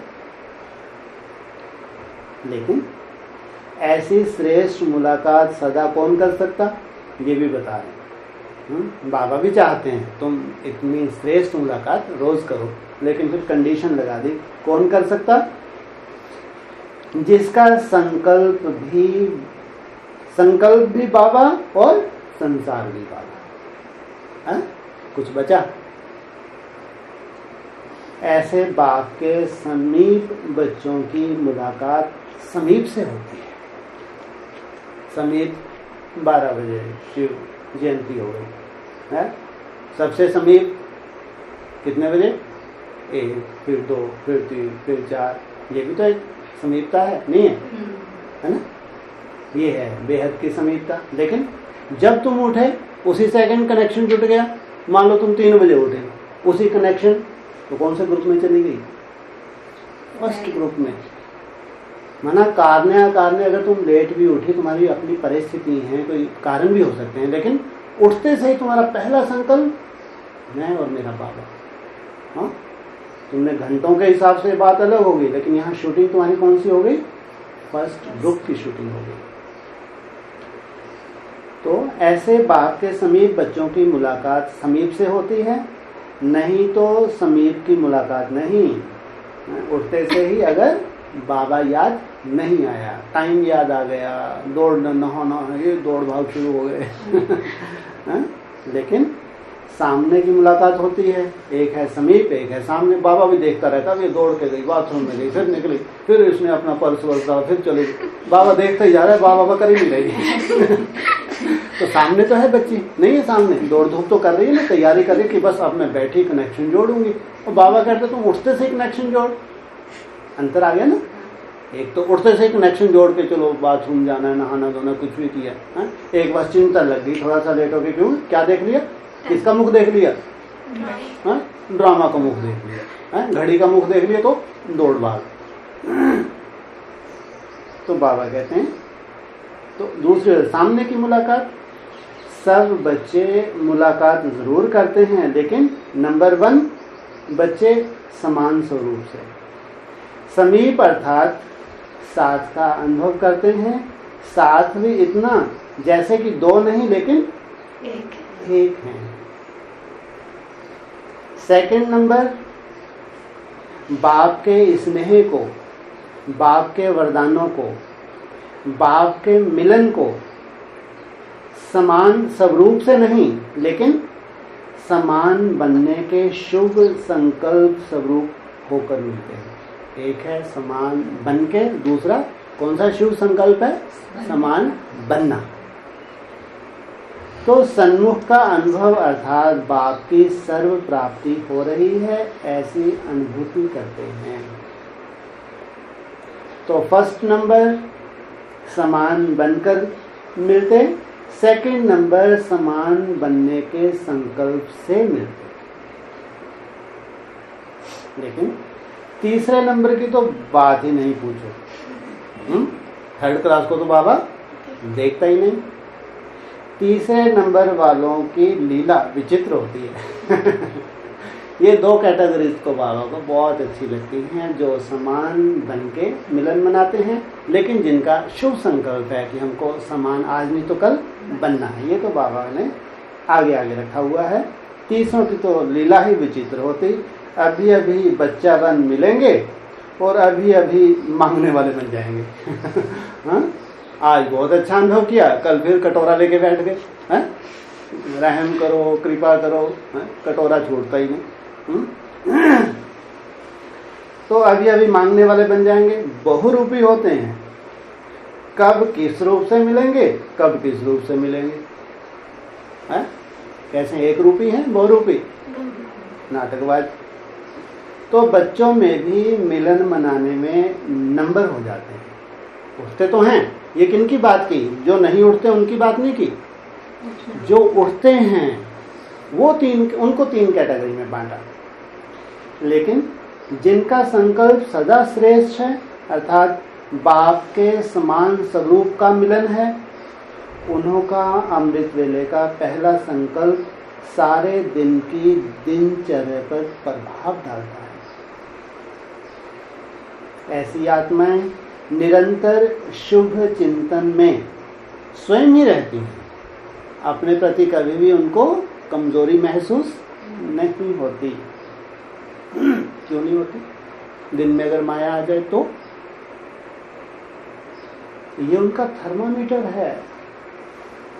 लेकिन ऐसी श्रेष्ठ मुलाकात सदा कौन कर सकता, ये भी बता रहे। बाबा भी चाहते हैं तुम इतनी श्रेष्ठ मुलाकात रोज करो, लेकिन फिर कंडीशन लगा दी, कौन कर सकता? जिसका संकल्प भी बाबा और संसार भी बाबा। कुछ बचा? ऐसे बाप के समीप बच्चों की मुलाकात समीप से होती है। समीप 12 बजे शिव जयंती हो गई है, सबसे समीप कितने बजे? 1, फिर 2, फिर 3, फिर 4, ये भी तो एक समीपता है, नहीं है ना? ये है बेहद की समीपता। लेकिन जब तुम उठे उसी सेकंड कनेक्शन जुट गया। मान लो तुम 3 बजे उठे, उसी कनेक्शन, तो कौन से ग्रुप में चली गई? फर्स्ट ग्रुप में। माना कारणे अगर तुम लेट भी उठी, तुम्हारी अपनी परिस्थिति है, कोई कारण भी हो सकते हैं, लेकिन उठते से ही तुम्हारा पहला संकल्प मैं और मेरा बाबा। हाँ, तुमने घंटों के हिसाब से बात अलग होगी, लेकिन यहाँ शूटिंग तुम्हारी कौन सी हो गई? फर्स्ट ग्रुप की शूटिंग हो गई। तो ऐसे बाप के समीप बच्चों की मुलाकात समीप से होती है, नहीं तो समीप की मुलाकात नहीं। उठते से ही अगर बाबा याद नहीं आया, टाइम याद आ गया, दौड़ नहाना, ये दौड़ भाग शुरू हो गए। लेकिन सामने की मुलाकात होती है, एक है समीप, एक है सामने। बाबा भी देखता रहता, ये दौड़ के गई, बाथरूम में गई, फिर निकली, फिर इसने अपना पर्स वर्स डाला, फिर चली गई। बाबा देखते ही जा रहा है, बाबा कर ही नहीं रही। तो सामने तो है बच्ची, नहीं है सामने, दौड़ धूप तो कर रही है ना, तैयारी कर रही कि बस अब मैं बैठी कनेक्शन जोड़ूंगी। और बाबा कहते तुम उठते से कनेक्शन जोड़। अंतर आ गया ना। एक तो उठते से कनेक्शन जोड़ के चलो, बाथरूम जाना है, नहाना धोना, कुछ भी किया। एक बार चिंता लग गई, थोड़ा सा लेट हो गई, क्यों? क्या देख लिया? किसका मुख देख लिया? ड्रामा का मुख देख लिया, घड़ी का मुख देख लिया, तो दौड़ भाग। तो बाबा कहते हैं, तो दूसरे सामने की मुलाकात, सब बच्चे मुलाकात जरूर करते हैं, लेकिन नंबर 1 बच्चे समान स्वरूप से समीप अर्थात साथ का अनुभव करते हैं। साथ भी इतना जैसे कि 2 नहीं लेकिन एक हैं। सेकंड नंबर, बाप के स्नेह को, बाप के वरदानों को, बाप के मिलन को समान स्वरूप से नहीं, लेकिन समान बनने के शुभ संकल्प स्वरूप होकर मिलते हैं। एक है समान बन के, दूसरा कौन सा शुभ संकल्प है? समान बनना। तो सन्मुख का अनुभव अर्थात बाप की सर्व प्राप्ति हो रही है, ऐसी अनुभूति करते हैं। तो फर्स्ट नंबर समान बनकर मिलते, सेकंड नंबर समान बनने के संकल्प से मिलते। लेकिन तीसरे नंबर की तो बात ही नहीं पूछो। थर्ड क्लास को तो बाबा देखता ही नहीं। तीसरे नंबर वालों की लीला विचित्र होती है। ये 2 कैटेगरीज को बाबा को बहुत अच्छी लगती हैं, जो समान बन के मिलन मनाते हैं, लेकिन जिनका शुभ संकल्प है कि हमको समान आज नहीं तो कल बनना है। ये तो बाबा ने आगे आगे रखा हुआ है। तीसरों की तो लीला ही विचित्र होती। अभी अभी बच्चा बन मिलेंगे और अभी अभी मांगने वाले बन जाएंगे। हाँ? आज बहुत अच्छा अनुभव किया, कल फिर कटोरा लेके बैठ गए। हैं? रहम करो, कृपा करो, हैं? कटोरा छोड़ता ही नहीं। तो अभी अभी मांगने वाले बन जाएंगे, बहुरूपी होते हैं। कब किस रूप से मिलेंगे, कब किस रूप से मिलेंगे, हैं? कैसे एक रूपी हैं, बहुरूपी, नाटकबाज। तो बच्चों में भी मिलन मनाने में नंबर हो जाते हैं। उठते तो हैं, ये किनकी बात की, जो नहीं उठते उनकी बात नहीं की। जो उठते हैं वो उनको 3 कैटेगरी में बांटा। लेकिन जिनका संकल्प सदा श्रेष्ठ है, अर्थात बाप के समान स्वरूप का मिलन है, उन्हों का अमृत वेले का पहला संकल्प सारे दिन की दिनचर्या पर प्रभाव डालता है। ऐसी आत्माएं निरंतर शुभ चिंतन में स्वयं ही रहती हैं। अपने प्रति कभी भी उनको कमजोरी महसूस नहीं होती। क्यों नहीं होती? दिन में अगर माया आ जाए तो ये उनका थर्मामीटर है।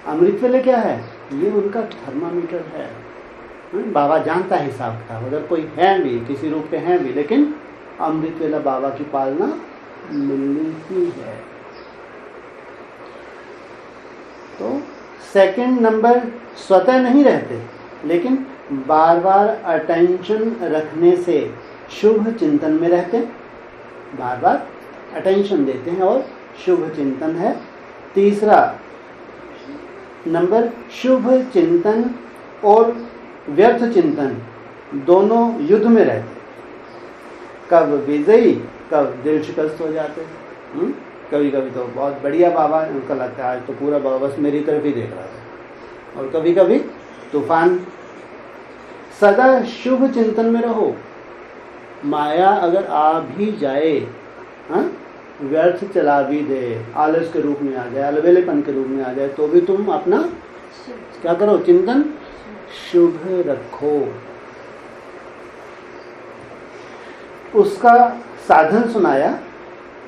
अमृत वेले क्या है? ये उनका थर्मामीटर है। बाबा जानता है हिसाब किताब, अगर कोई है भी, किसी रूप पे है भी, लेकिन अमृत वेला बाबा की पालना मिलनी ही है। तो सेकंड नंबर स्वतः नहीं रहते, लेकिन बार बार अटेंशन रखने से शुभ चिंतन में रहते, बार बार अटेंशन देते हैं और शुभ चिंतन है। तीसरा नंबर शुभ चिंतन और व्यर्थ चिंतन दोनों युद्ध में रहते, कब विजयी कब दिल शिकस्त हो जाते। कभी कभी तो बहुत बढ़िया बाबा, उनका लगता है आज तो पूरा बाबा बस मेरी तरफ ही देख रहा था, और कभी कभी तूफान। सदा शुभ चिंतन में रहो। माया अगर आ भी जाए, व्यर्थ चला भी दे, आलस के रूप में आ जाए, अलबेलेपन के रूप में आ जाए, तो भी तुम अपना क्या करो, चिंतन शुभ रखो। उसका साधन सुनाया,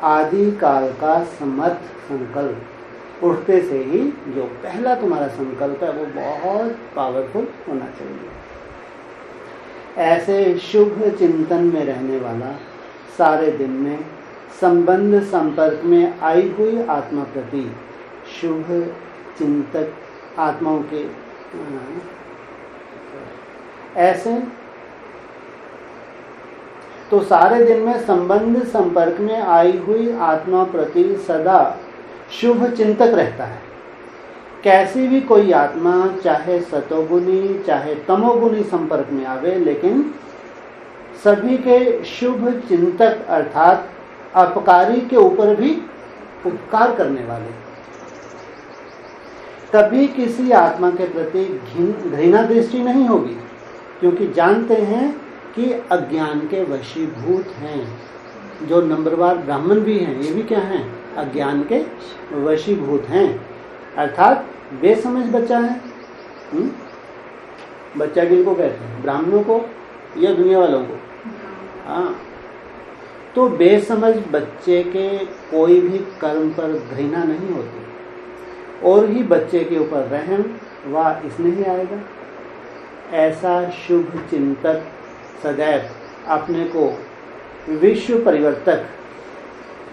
आदि काल का समर्थ संकल्प। उठते से ही जो पहला तुम्हारा संकल्प है वो बहुत पावरफुल होना चाहिए। ऐसे शुभ चिंतन में रहने वाला सारे दिन में संबंध संपर्क में आई हुई आत्मा प्रति शुभ चिंतक आत्माओं के ऐसे तो सारे दिन में संबंध संपर्क में आई हुई आत्मा प्रति सदा शुभ चिंतक रहता है। कैसी भी कोई आत्मा चाहे सतोगुणी चाहे तमोगुणी संपर्क में आवे, लेकिन सभी के शुभ चिंतक अर्थात अपकारी के ऊपर भी उपकार करने वाले। कभी किसी आत्मा के प्रति घृणा दृष्टि नहीं होगी, क्योंकि जानते हैं कि अज्ञान के वशीभूत हैं। जो नंबरवार ब्राह्मण भी हैं, ये भी क्या हैं? अज्ञान के वशीभूत हैं, अर्थात बेसमझ बच्चा है। बच्चा किनको कहते हैं? ब्राह्मणों को या दुनिया वालों को? हाँ, तो बेसमझ बच्चे के कोई भी कर्म पर घृणा नहीं होती, और ही बच्चे के ऊपर रहम वाह इसमें ही आएगा। ऐसा शुभ चिंतक सदैव अपने को विश्व परिवर्तक,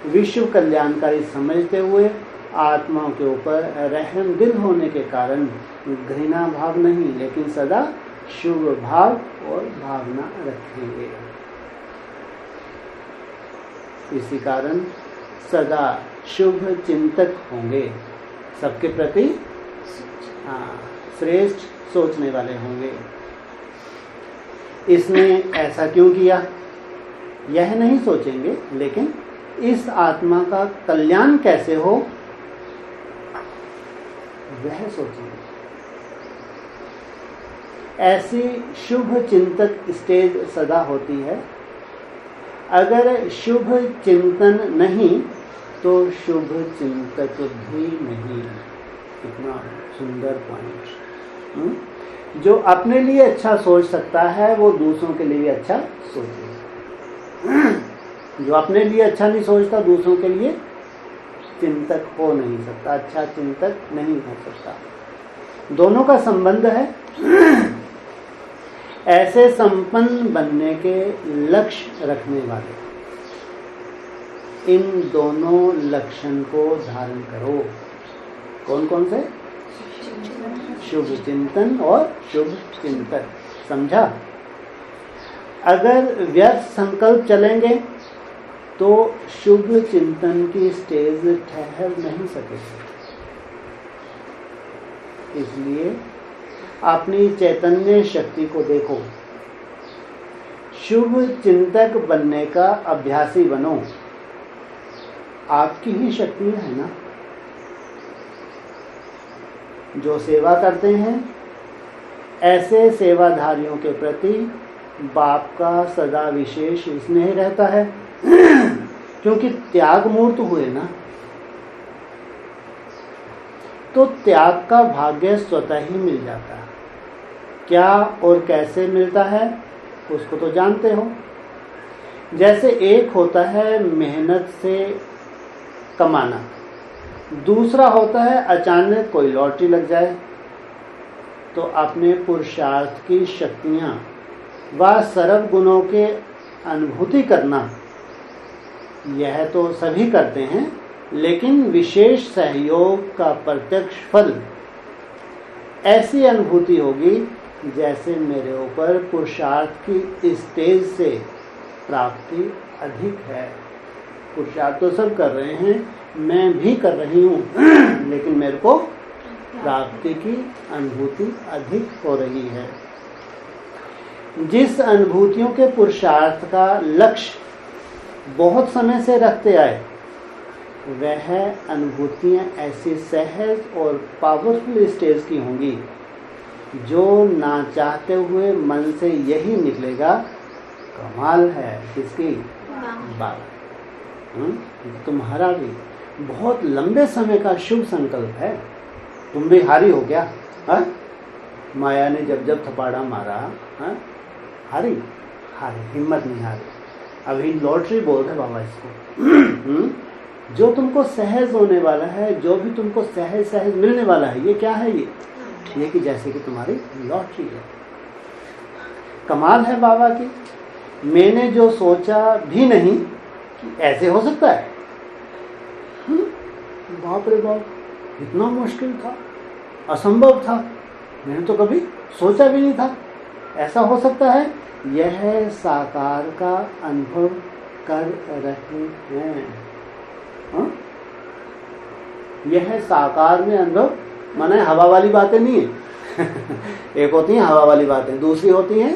विश्व कल्याणकारी समझते हुए आत्माओं के ऊपर रहम दिल होने के कारण घृणा भाव नहीं, लेकिन सदा शुभ भाव और भावना रखेंगे। इसी कारण सदा शुभ चिंतक होंगे, सबके प्रति श्रेष्ठ सोचने वाले होंगे। इसने ऐसा क्यों किया यह नहीं सोचेंगे, लेकिन इस आत्मा का कल्याण कैसे हो वह सोचेंगे। ऐसी शुभ चिंतक स्टेज सदा होती है। अगर शुभ चिंतन नहीं तो शुभ चिंतक भी नहीं। कितना सुंदर पॉइंट। जो अपने लिए अच्छा सोच सकता है वो दूसरों के लिए भी अच्छा सोचेगा। जो अपने लिए अच्छा नहीं सोचता दूसरों के लिए चिंतक हो नहीं सकता, अच्छा चिंतक नहीं हो सकता। दोनों का संबंध है। ऐसे संपन्न बनने के लक्ष्य रखने वाले इन दोनों लक्षण को धारण करो। कौन कौन से? शुभ चिंतन और शुभ चिंतक। समझा? अगर व्यर्थ संकल्प चलेंगे तो शुभ चिंतन की स्टेज ठहर नहीं सकेगी। इसलिए अपनी चैतन्य शक्ति को देखो, शुभ चिंतक बनने का अभ्यासी बनो। आपकी ही शक्ति है ना। जो सेवा करते हैं ऐसे सेवाधारियों के प्रति बाप का सदा विशेष स्नेह रहता है, क्योंकि त्याग मूर्त हुए ना। तो त्याग का भाग्य स्वतः ही मिल जाता है। क्या और कैसे मिलता है उसको तो जानते हो। जैसे एक होता है मेहनत से कमाना, दूसरा होता है अचानक कोई लॉटरी लग जाए। तो अपने पुरुषार्थ की शक्तियां व सर्व गुणों के अनुभूति करना, यह तो सभी करते हैं, लेकिन विशेष सहयोग का प्रत्यक्ष फल ऐसी अनुभूति होगी जैसे मेरे ऊपर पुरुषार्थ की स्टेज से प्राप्ति अधिक है। पुरुषार्थ तो सब कर रहे हैं, मैं भी कर रही हूँ, लेकिन मेरे को प्राप्ति की अनुभूति अधिक हो रही है। जिस अनुभूतियों के पुरुषार्थ का लक्ष्य बहुत समय से रखते आए, वह अनुभूतियाँ ऐसी सहज और पावरफुल स्टेज की होंगी जो ना चाहते हुए मन से यही निकलेगा, कमाल है किसकी? बात। तुम्हारा भी बहुत लंबे समय का शुभ संकल्प है। तुम भी हारी हो क्या? हा? माया ने जब जब थपाड़ा मारा, हा? हारी हिम्मत नहीं हारी। अभी लॉटरी बोल रहे बाबा इसको। जो तुमको सहज होने वाला है, जो भी तुमको सहज सहज मिलने वाला है, ये क्या है? ये कि जैसे कि तुम्हारी लॉटरी है। कमाल है बाबा की। मैंने जो सोचा भी नहीं कि ऐसे हो सकता है। बाप रे बाप, इतना मुश्किल था, असंभव था, मैंने तो कभी सोचा भी नहीं था ऐसा हो सकता है। यह साकार का अनुभव कर रहे हैं। यह साकार में अनुभव माने हवा वाली बातें नहीं है। एक होती है हवा वाली बातें, दूसरी होती है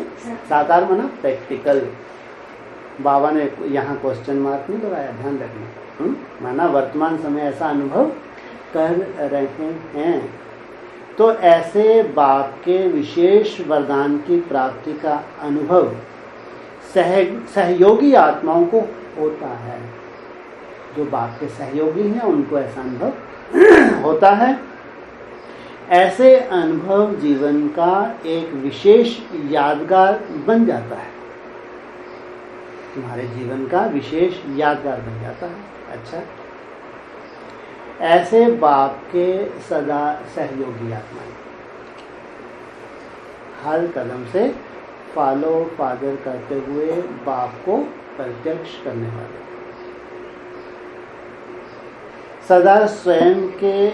साकार माना प्रैक्टिकल। बाबा ने यहाँ क्वेश्चन मार्क नहीं लगाया, ध्यान रखना। माना वर्तमान समय ऐसा अनुभव कर रहे हैं। तो ऐसे बाप के विशेष वरदान की प्राप्ति का अनुभव सहयोगी आत्माओं को होता है। जो बाप के सहयोगी हैं उनको ऐसा अनुभव होता है। ऐसे अनुभव जीवन का एक विशेष यादगार बन जाता है। तुम्हारे जीवन का विशेष यादगार बन जाता है। अच्छा, ऐसे बाप के सदा सहयोगी आत्माएं हर कदम से फॉलो फादर करते हुए बाप को प्रत्यक्ष करने वाले, सदा स्वयं के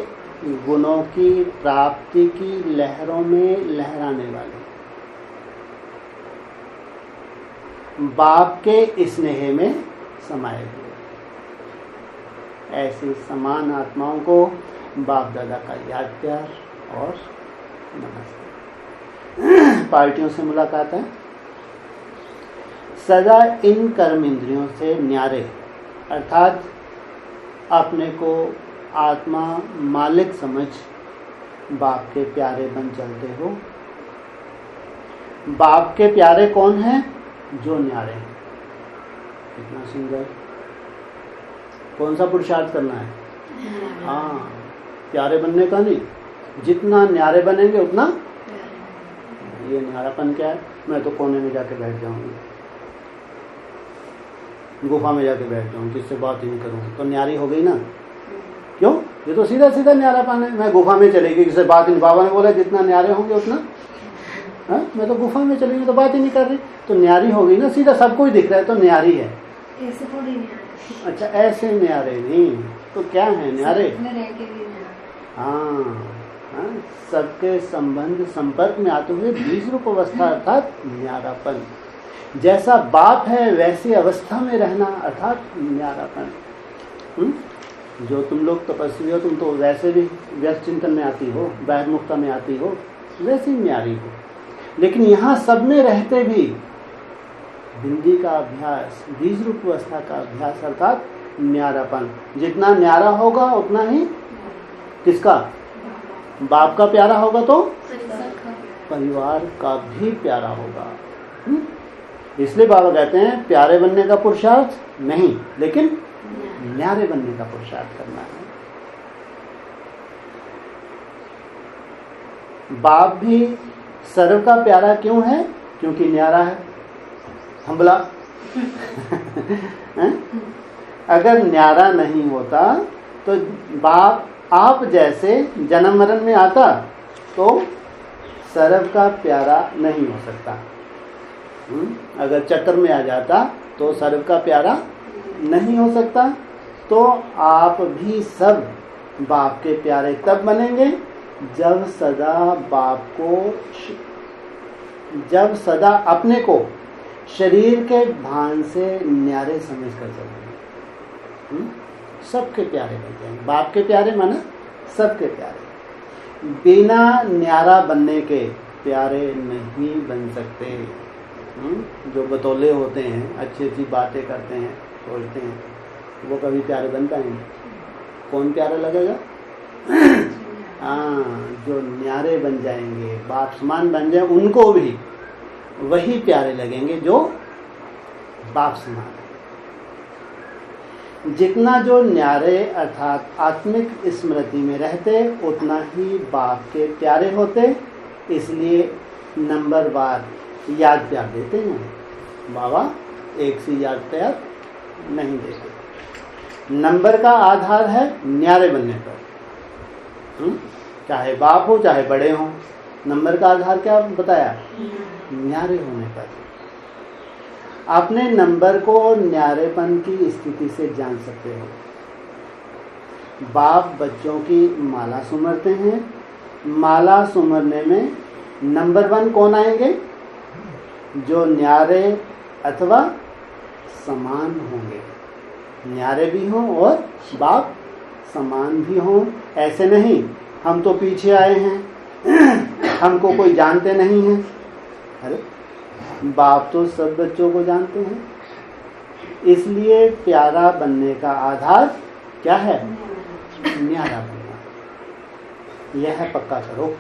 गुणों की प्राप्ति की लहरों में लहराने वाले, बाप के स्नेह में समाये हुए, ऐसी समान आत्माओं को बाप दादा का याद प्यार और नमस्ते। पार्टियों से मुलाकात है। सदा इन कर्म इंद्रियों से न्यारे, अर्थात अपने को आत्मा मालिक समझ बाप के प्यारे बन चलते हो। बाप के प्यारे कौन हैं? जो न्यारे हैं। कितना सुंदर। कौन सा पुरुषार्थ करना है? हाँ, प्यारे बनने का नहीं, जितना न्यारे बनेंगे उतना ये न्यारापन क्या है, मैं तो कोने में जाके बैठ जाऊंगी, गुफा में जाके बैठ जाऊंगी, किससे बात ही नहीं करूंगी, तो न्यारी हो गई ना। क्यों? ये तो सीधा सीधा न्यारापन है। मैं गुफा में चलेगी, किससे बात ही नहीं, बाबा ने बोला जितना न्यारे होंगे उतना, मैं तो गुफा में चलेगी तो बात ही नहीं कर रही, तो न्यारी हो गई ना, सीधा सबको ही दिख रहा है तो न्यारी है। ऐसे थोड़ी न्यारे। अच्छा ऐसे न्यारे नहीं, तो क्या है न्यारे? हाँ, सबके संबंध संपर्क में आते हुए बीज रूप अवस्था अर्थात न्यारापन। जैसा बाप है वैसी अवस्था में रहना अर्थात न्यारापन। जो तुम लोग तपस्वी हो, तुम तो वैसे भी व्यस्त चिंतन में आती हो, बहिर्मुखता में आती हो, वैसी न्यारी हो। लेकिन यहाँ सब में रहते भी बिंदी का अभ्यास, बीज रूप अवस्था का अभ्यास अर्थात न्यारापन। जितना न्यारा होगा उतना ही किसका? बाप का प्यारा होगा तो परिवार का भी प्यारा होगा। इसलिए बाबा कहते हैं प्यारे बनने का पुरुषार्थ नहीं, लेकिन न्यारे बनने का पुरुषार्थ करना है। बाप भी सर्व का प्यारा क्यों है? क्योंकि न्यारा है, हम्बला। अगर न्यारा नहीं होता तो बाप आप जैसे जन्म मरण में आता तो सर्व का प्यारा नहीं हो सकता। अगर चक्कर में आ जाता तो सर्व का प्यारा नहीं हो सकता। तो आप भी सब बाप के प्यारे तब बनेंगे जब सदा अपने को शरीर के भान से न्यारे समझ कर चलेंगे। सबके प्यारे बन जाएंगे। बाप के प्यारे माना सबके प्यारे। बिना न्यारा बनने के प्यारे नहीं बन सकते। जो बतौले होते हैं, अच्छी अच्छी बातें करते हैं, सोचते हैं, वो कभी प्यारे बन पाएंगे? कौन प्यारा लगेगा? जो न्यारे बन जाएंगे, बाप समान बन जाए, उनको भी वही प्यारे लगेंगे जो बाप समान। जितना जो न्यारे अर्थात आत्मिक स्मृति में रहते उतना ही बाप के प्यारे होते। इसलिए नंबरवार याद प्यार देते हैं बाबा, एक सी याद प्यार नहीं देते। नंबर का आधार है न्यारे बनने पर। चाहे बाप हो चाहे बड़े हो, नंबर का आधार क्या बताया? न्यारे होने पर। अपने नंबर को न्यारेपन की स्थिति से जान सकते हो। बाप बच्चों की माला सुमरते हैं। माला सुमरने में नंबर 1 कौन आएंगे? जो न्यारे अथवा समान होंगे। न्यारे भी हों और बाप समान भी हों। ऐसे नहीं हम तो पीछे आए हैं, हमको कोई जानते नहीं है। अरे बाप तो सब बच्चों को जानते हैं। इसलिए प्यारा बनने का आधार क्या है? न्यारा बनना। यह पक्का करो।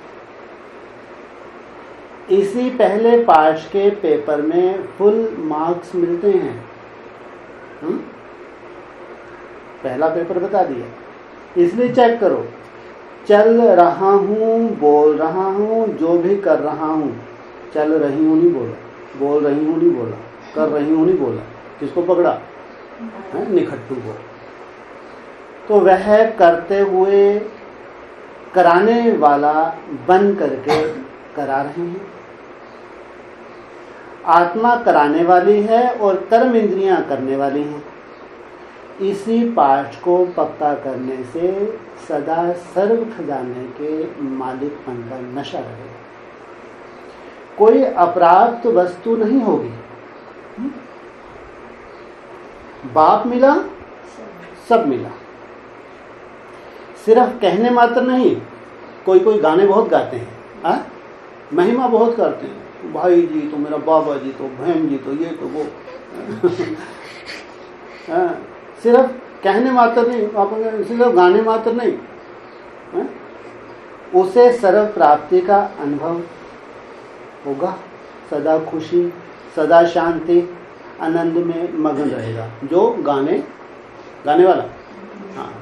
इसी पहले पाठ के पेपर में फुल मार्क्स मिलते हैं। पहला पेपर बता दिया, इसलिए चेक करो। चल रहा हूँ, बोल रहा हूँ, जो भी कर रहा हूँ। चल रही हूँ नहीं बोला, बोल रही हूँ नहीं बोला, कर रही हूँ नहीं बोला। किसको पकड़ा? निखट्टू को। तो वह करते हुए कराने वाला बन करके करा रहे हैं। आत्मा कराने वाली है और कर्म इंद्रियां करने वाली हैं। इसी पाठ को पक्का करने से सदा सर्व खजाने के मालिकपन का नशा रहेगा। कोई अप्राप्त वस्तु नहीं होगी। बाप मिला, सब मिला। सिर्फ कहने मात्र नहीं। कोई गाने बहुत गाते हैं, महिमा बहुत करते हैं, भाई जी तो मेरा बाबा जी तो बहन जी तो ये तो वो। सिर्फ कहने मात्र नहीं, सिर्फ गाने मात्र नहीं, उसे सर्व प्राप्ति का अनुभव होगा। सदा खुशी, सदा शांति, आनंद में मगन रहेगा। जो गाने वाला,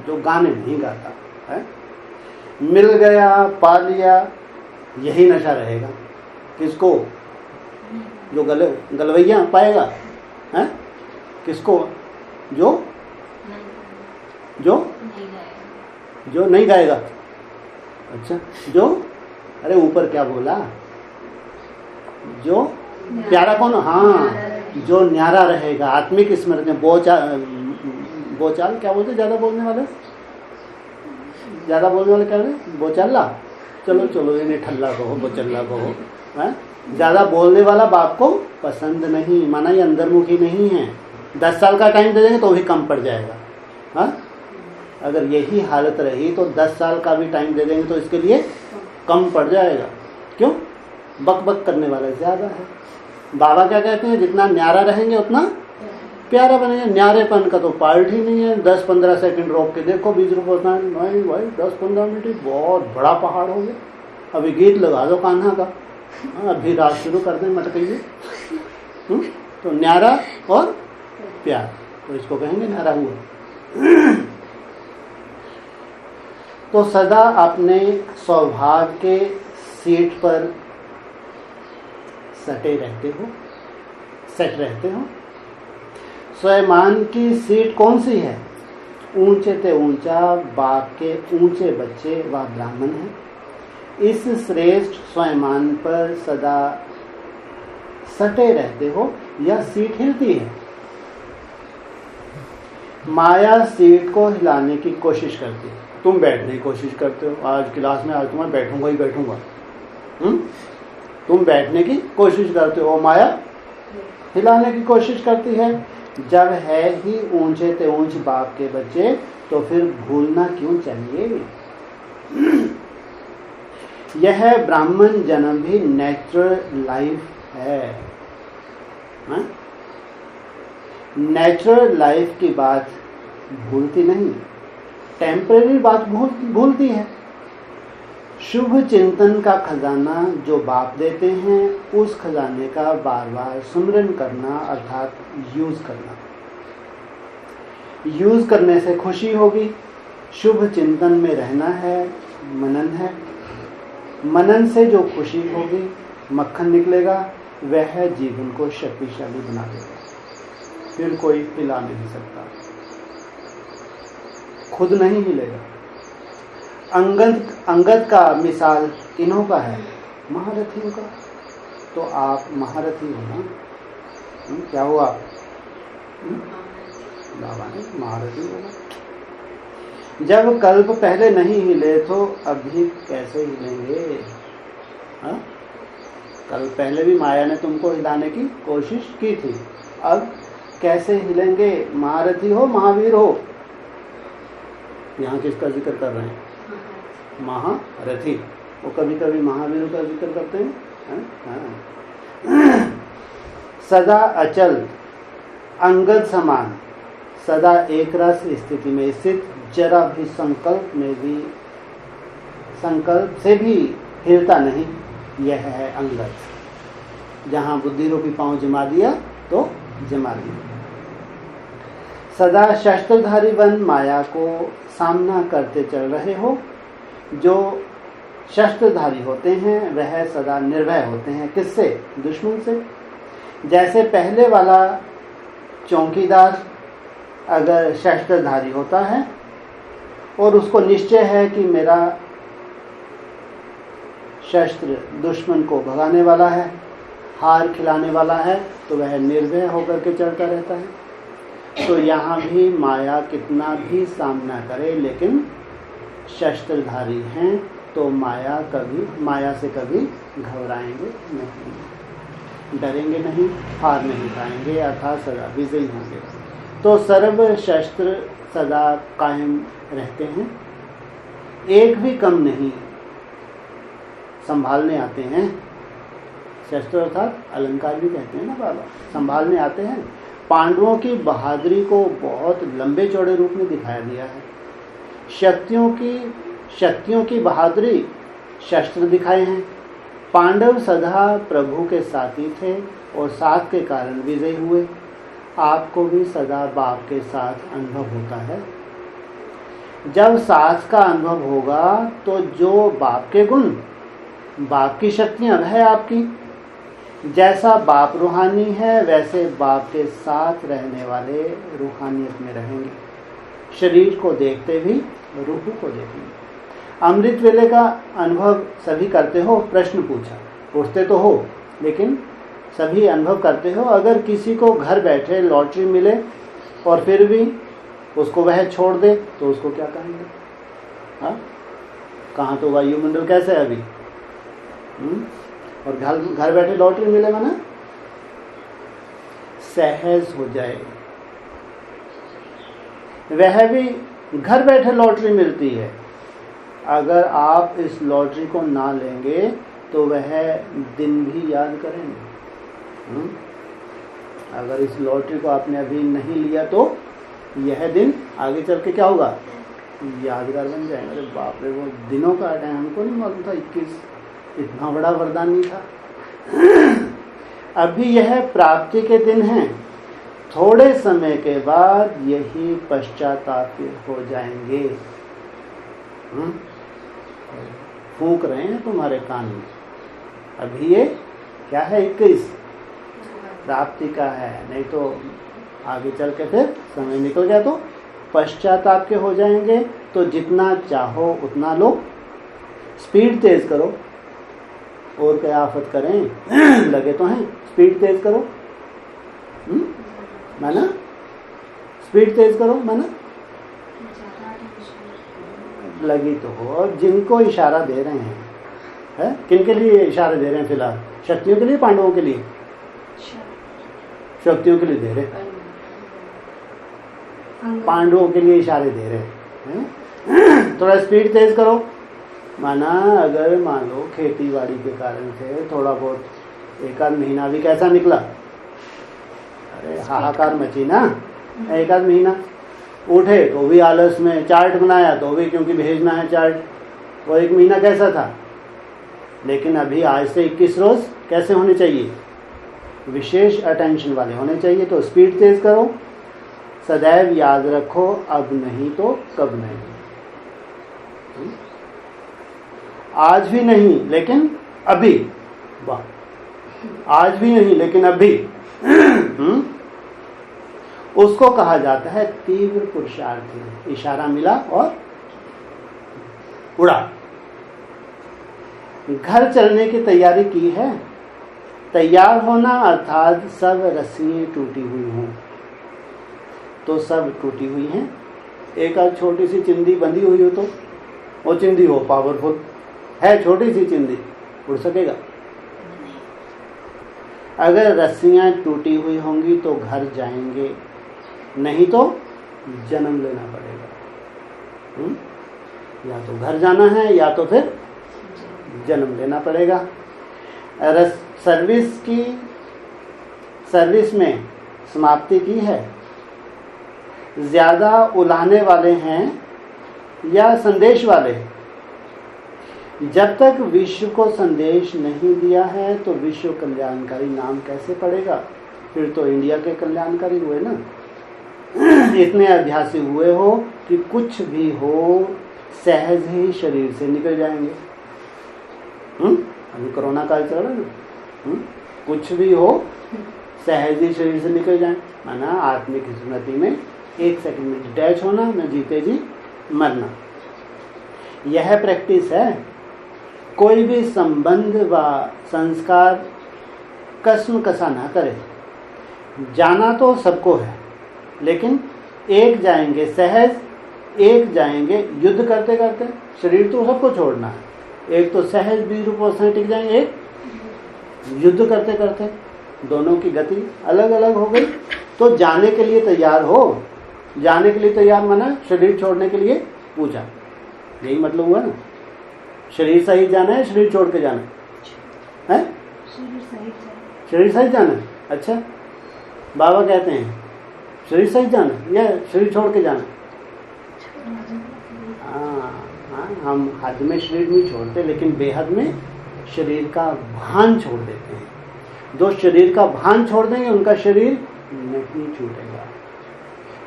जो गाने नहीं गाता है, मिल गया पा लिया, यही नशा रहेगा। किसको? जो गलवैया पाएगा है? किसको? जो नहीं गाएगा। अच्छा, जो अरे ऊपर क्या बोला? जो प्यारा कौन? हाँ, जो न्यारा रहेगा। आत्मिक स्मृति में बोचाल क्या बोलते? ज्यादा बोलने वाले क्या बोलते? बोचल्ला। चलो इन्हें ठल्ला कहो, बोचल्ला कहो। ज्यादा बोलने वाला बाप को पसंद नहीं, माना ये अंतर्मुखी नहीं है। 10 साल का टाइम दे देंगे तो भी कम पड़ जाएगा। हाँ, अगर यही हालत रही तो 10 साल का भी टाइम दे देंगे तो इसके लिए कम पड़ जाएगा। क्यों? बक बक करने वाला ज्यादा है। बाबा क्या कहते हैं? जितना न्यारा रहेंगे उतना प्यारा बनेगा। न्यारेपन का तो पार्ट ही नहीं है। 10-15 सेकंड रोक के देखो 20 रुपये होता है। नहीं भाई, 10-15 मिनट बहुत बड़ा पहाड़ हो गया। अभी गीत लगा दो कान्हा का, अभी रात शुरू कर दें मटकइए। तो न्यारा और प्यार, तो इसको कहेंगे न्यारा हुआ। तो सदा अपने सौभाग्य के सीट पर सेट रहते हो। स्वयं की सीट कौन सी है? ऊंचे ते ऊंचा, बाप के ऊंचे बच्चे व ब्राह्मण है। इस श्रेष्ठ स्वयं पर सदा सटे रहते हो या सीट हिलती है? माया सीट को हिलाने की कोशिश करती है। तुम बैठने की कोशिश करते हो। आज क्लास में आज तुम्हें बैठूंगा ही बैठूंगा। तुम बैठने की कोशिश करते हो, माया हिलाने की कोशिश करती है। जब है ही ऊंचे ते ऊंच बाप के बच्चे तो फिर भूलना क्यों चाहिए? यह ब्राह्मण जन्म भी नेचुरल लाइफ है। नेचुरल लाइफ की बात भूलती नहीं, टेम्परेरी बात भूलती है। शुभ चिंतन का खजाना जो बाप देते हैं, उस खजाने का बार बार सुमिरन करना अर्थात यूज करना। यूज करने से खुशी होगी। शुभ चिंतन में रहना है, मनन है। मनन से जो खुशी होगी, मक्खन निकलेगा, वह जीवन को शक्तिशाली बना देगा। फिर कोई हिला नहीं सकता, खुद नहीं हिलेगा। अंगद का मिसाल इन्हों का है, महारथियों का। तो आप महारथी हो ना? क्या हुआ? बाबा ने महारथी होगा। जब कल्प पहले नहीं हिले तो अभी कैसे हिलेंगे? कल पहले भी माया ने तुमको हिलाने की कोशिश की थी, अब कैसे हिलेंगे? महारथी हो, महावीर हो। यहाँ किसका जिक्र कर रहे हैं? महारथी। वो कभी कभी महावीर का जिक्र करते हैं। सदा अचल, अंगद समान, सदा एक रस स्थिति में स्थित, जरा भी संकल्प से भी हिलता नहीं, यह है अंगद। जहां बुद्धि रूपी पांव जमा दिया तो जमा दिया। सदा शस्त्रधारी बन माया को सामना करते चल रहे हो। जो शस्त्रधारी होते हैं वह सदा निर्भय होते हैं। किससे? दुश्मन से। जैसे पहले वाला चौकीदार अगर शस्त्रधारी होता है और उसको निश्चय है कि मेरा शस्त्र दुश्मन को भगाने वाला है, हार खिलाने वाला है, तो वह निर्भय होकर के चलता रहता है। तो यहाँ भी माया कितना भी सामना करे, लेकिन शस्त्रधारी हैं तो माया से कभी घबराएंगे नहीं, डरेंगे नहीं, हार नहीं पाएंगे, अर्थात सदा विजयी होंगे। तो सर्व शस्त्र सदा कायम रहते हैं, एक भी कम नहीं संभालने आते हैं। शस्त्र अर्थात अलंकार भी कहते हैं ना बाबा, संभालने आते हैं। पांडवों की बहादुरी को बहुत लंबे चौड़े रूप में दिखाया दिया है। शक्तियों की बहादुरी शस्त्र दिखाए हैं। पांडव सदा प्रभु के साथी थे और साथ के कारण विजयी हुए। आपको भी सदा बाप के साथ अनुभव होता है। जब साथ का अनुभव होगा तो जो बाप के गुण, बाप की शक्तियां वह आपकी जैसा बाप रूहानी है वैसे बाप के साथ रहने वाले रूहानियत में रहेंगे। शरीर को देखते भी रूह को देखेंगे। अमृत वेले का अनुभव सभी करते हो? प्रश्न पूछा। उठते तो हो लेकिन सभी अनुभव करते हो? अगर किसी को घर बैठे लॉटरी मिले और फिर भी उसको वह छोड़ दे तो उसको क्या कहेंगे? हाँ, कहाँ तो वायुमंडल कैसे है अभी? और घर बैठे लॉटरी मिले माना सहज हो जाए। वह भी घर बैठे लॉटरी मिलती है। अगर आप इस लॉटरी को ना लेंगे तो वह दिन भी याद करेंगे। अगर इस लॉटरी को आपने अभी नहीं लिया तो यह दिन आगे चल के क्या होगा? यादगार बन जाएगा। अरे बाप रे, वो दिनों का टाइम हमको नहीं मालूम था 21 इतना बड़ा वरदान नहीं था। अभी यह प्राप्ति के दिन हैं। थोड़े समय के बाद यही पश्चाताप हो जाएंगे। फूंक रहे हैं तुम्हारे कान में। अभी ये क्या है? 21 प्राप्ति का है, नहीं तो आगे चल के फिर समय निकल गया तो पश्चाताप के हो जाएंगे। तो जितना चाहो उतना लो, स्पीड तेज करो। और क्या आफत करें? लगे तो हैं, स्पीड तेज करो। माना स्पीड तेज करो, माना लगी तो हो। और जिनको इशारा दे रहे हैं, है? किन के लिए इशारा दे रहे हैं फिलहाल? शक्तियों के लिए, पांडवों के लिए? शक्तियों के लिए दे रहे हैं, पांडवों के लिए इशारे दे रहे हैं। थोड़ा स्पीड तेज करो। माना अगर मान लो खेती बाड़ी के कारण से थोड़ा बहुत एक आध महीना भी कैसा निकला, अरे हाहाकार मची ना। एक आध महीना उठे तो भी आलस में, चार्ट बनाया तो भी क्योंकि भेजना है चार्ट, वो एक महीना कैसा था। लेकिन अभी आज से 21 रोज कैसे होने चाहिए? विशेष अटेंशन वाले होने चाहिए। तो स्पीड तेज करो। सदैव याद रखो, अब नहीं तो कब नहीं। आज भी नहीं लेकिन अभी। वाह, आज भी नहीं लेकिन अभी। उसको कहा जाता है तीव्र पुरुषार्थी। इशारा मिला और उड़ा। घर चलने की तैयारी की है। तैयार होना अर्थात सब रस्सियां टूटी हुई हों। तो सब टूटी हुई हैं। एक आध छोटी सी चिंदी बंधी हुई हो तो वो चिंदी हो पावरफुल है, छोटी सी चिंदी उड़ सकेगा? अगर रस्सियां टूटी हुई होंगी तो घर जाएंगे, नहीं तो जन्म लेना पड़ेगा। या तो घर जाना है या तो फिर जन्म लेना पड़ेगा। सर्विस में समाप्ति की है। ज्यादा उलाहने वाले हैं या संदेश वाले? जब तक विश्व को संदेश नहीं दिया है तो विश्व कल्याणकारी नाम कैसे पड़ेगा? फिर तो इंडिया के कल्याणकारी हुए ना। इतने अभ्यासी हुए हो कि कुछ भी हो सहज ही शरीर से निकल जाएंगे। अभी कोरोना काल चल रहा है ना। कुछ भी हो सहज ही शरीर से निकल जाए। माना आत्मिक स्मृति में 1 सेकंड में डिटैच होना, न जीते जी मरना। यह प्रैक्टिस है। कोई भी संबंध व संस्कार कसम कसा ना करे। जाना तो सबको है लेकिन एक जाएंगे सहज, एक जाएंगे युद्ध करते करते। शरीर तो सबको छोड़ना है। एक तो सहज 20 रूपों से टिक जाएंगे, एक युद्ध करते करते। दोनों की गति अलग अलग हो गई। तो जाने के लिए तैयार हो। जाने के लिए तैयार माना शरीर छोड़ने के लिए पूछा। यही मतलब हुआ ना। शरीर सहित जाना है, शरीर छोड़ के जाना है? शरीर सहित जाना है। अच्छा, बाबा कहते हैं शरीर सहित जाना है या शरीर छोड़ के जाना? हम हद में शरीर नहीं छोड़ते लेकिन बेहद में शरीर का भान छोड़ देते हैं। जो शरीर का भान छोड़ देंगे उनका शरीर नहीं छूटेगा।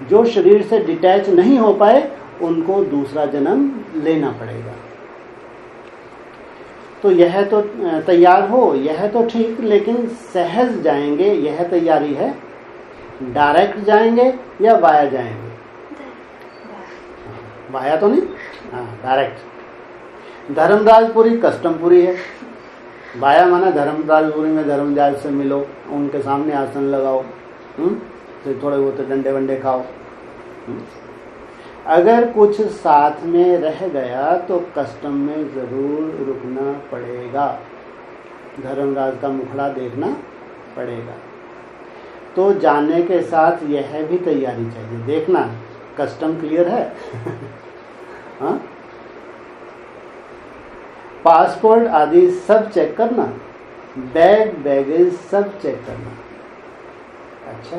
जो शरीर से डिटैच नहीं हो पाए उनको दूसरा जन्म लेना पड़ेगा। तो यह तो तैयार हो, यह तो ठीक, लेकिन सहज जाएंगे यह तैयारी है। डायरेक्ट जाएंगे या वाया जाएंगे? वाया तो नहीं, हाँ डायरेक्ट। धर्मराजपुरी कस्टमपुरी है। वाया माना धर्मराजपुरी में धर्मराज से मिलो, उनके सामने आसन लगाओ, तो थोड़े बहुत डंडे वंडे खाओ। अगर कुछ साथ में रह गया तो कस्टम में जरूर रुकना पड़ेगा, धर्मराज का मुखड़ा देखना पड़ेगा। तो जाने के साथ यह भी तैयारी चाहिए, देखना कस्टम क्लियर है। हाँ? पासपोर्ट आदि सब चेक करना, बैग बैगेज सब चेक करना। अच्छा,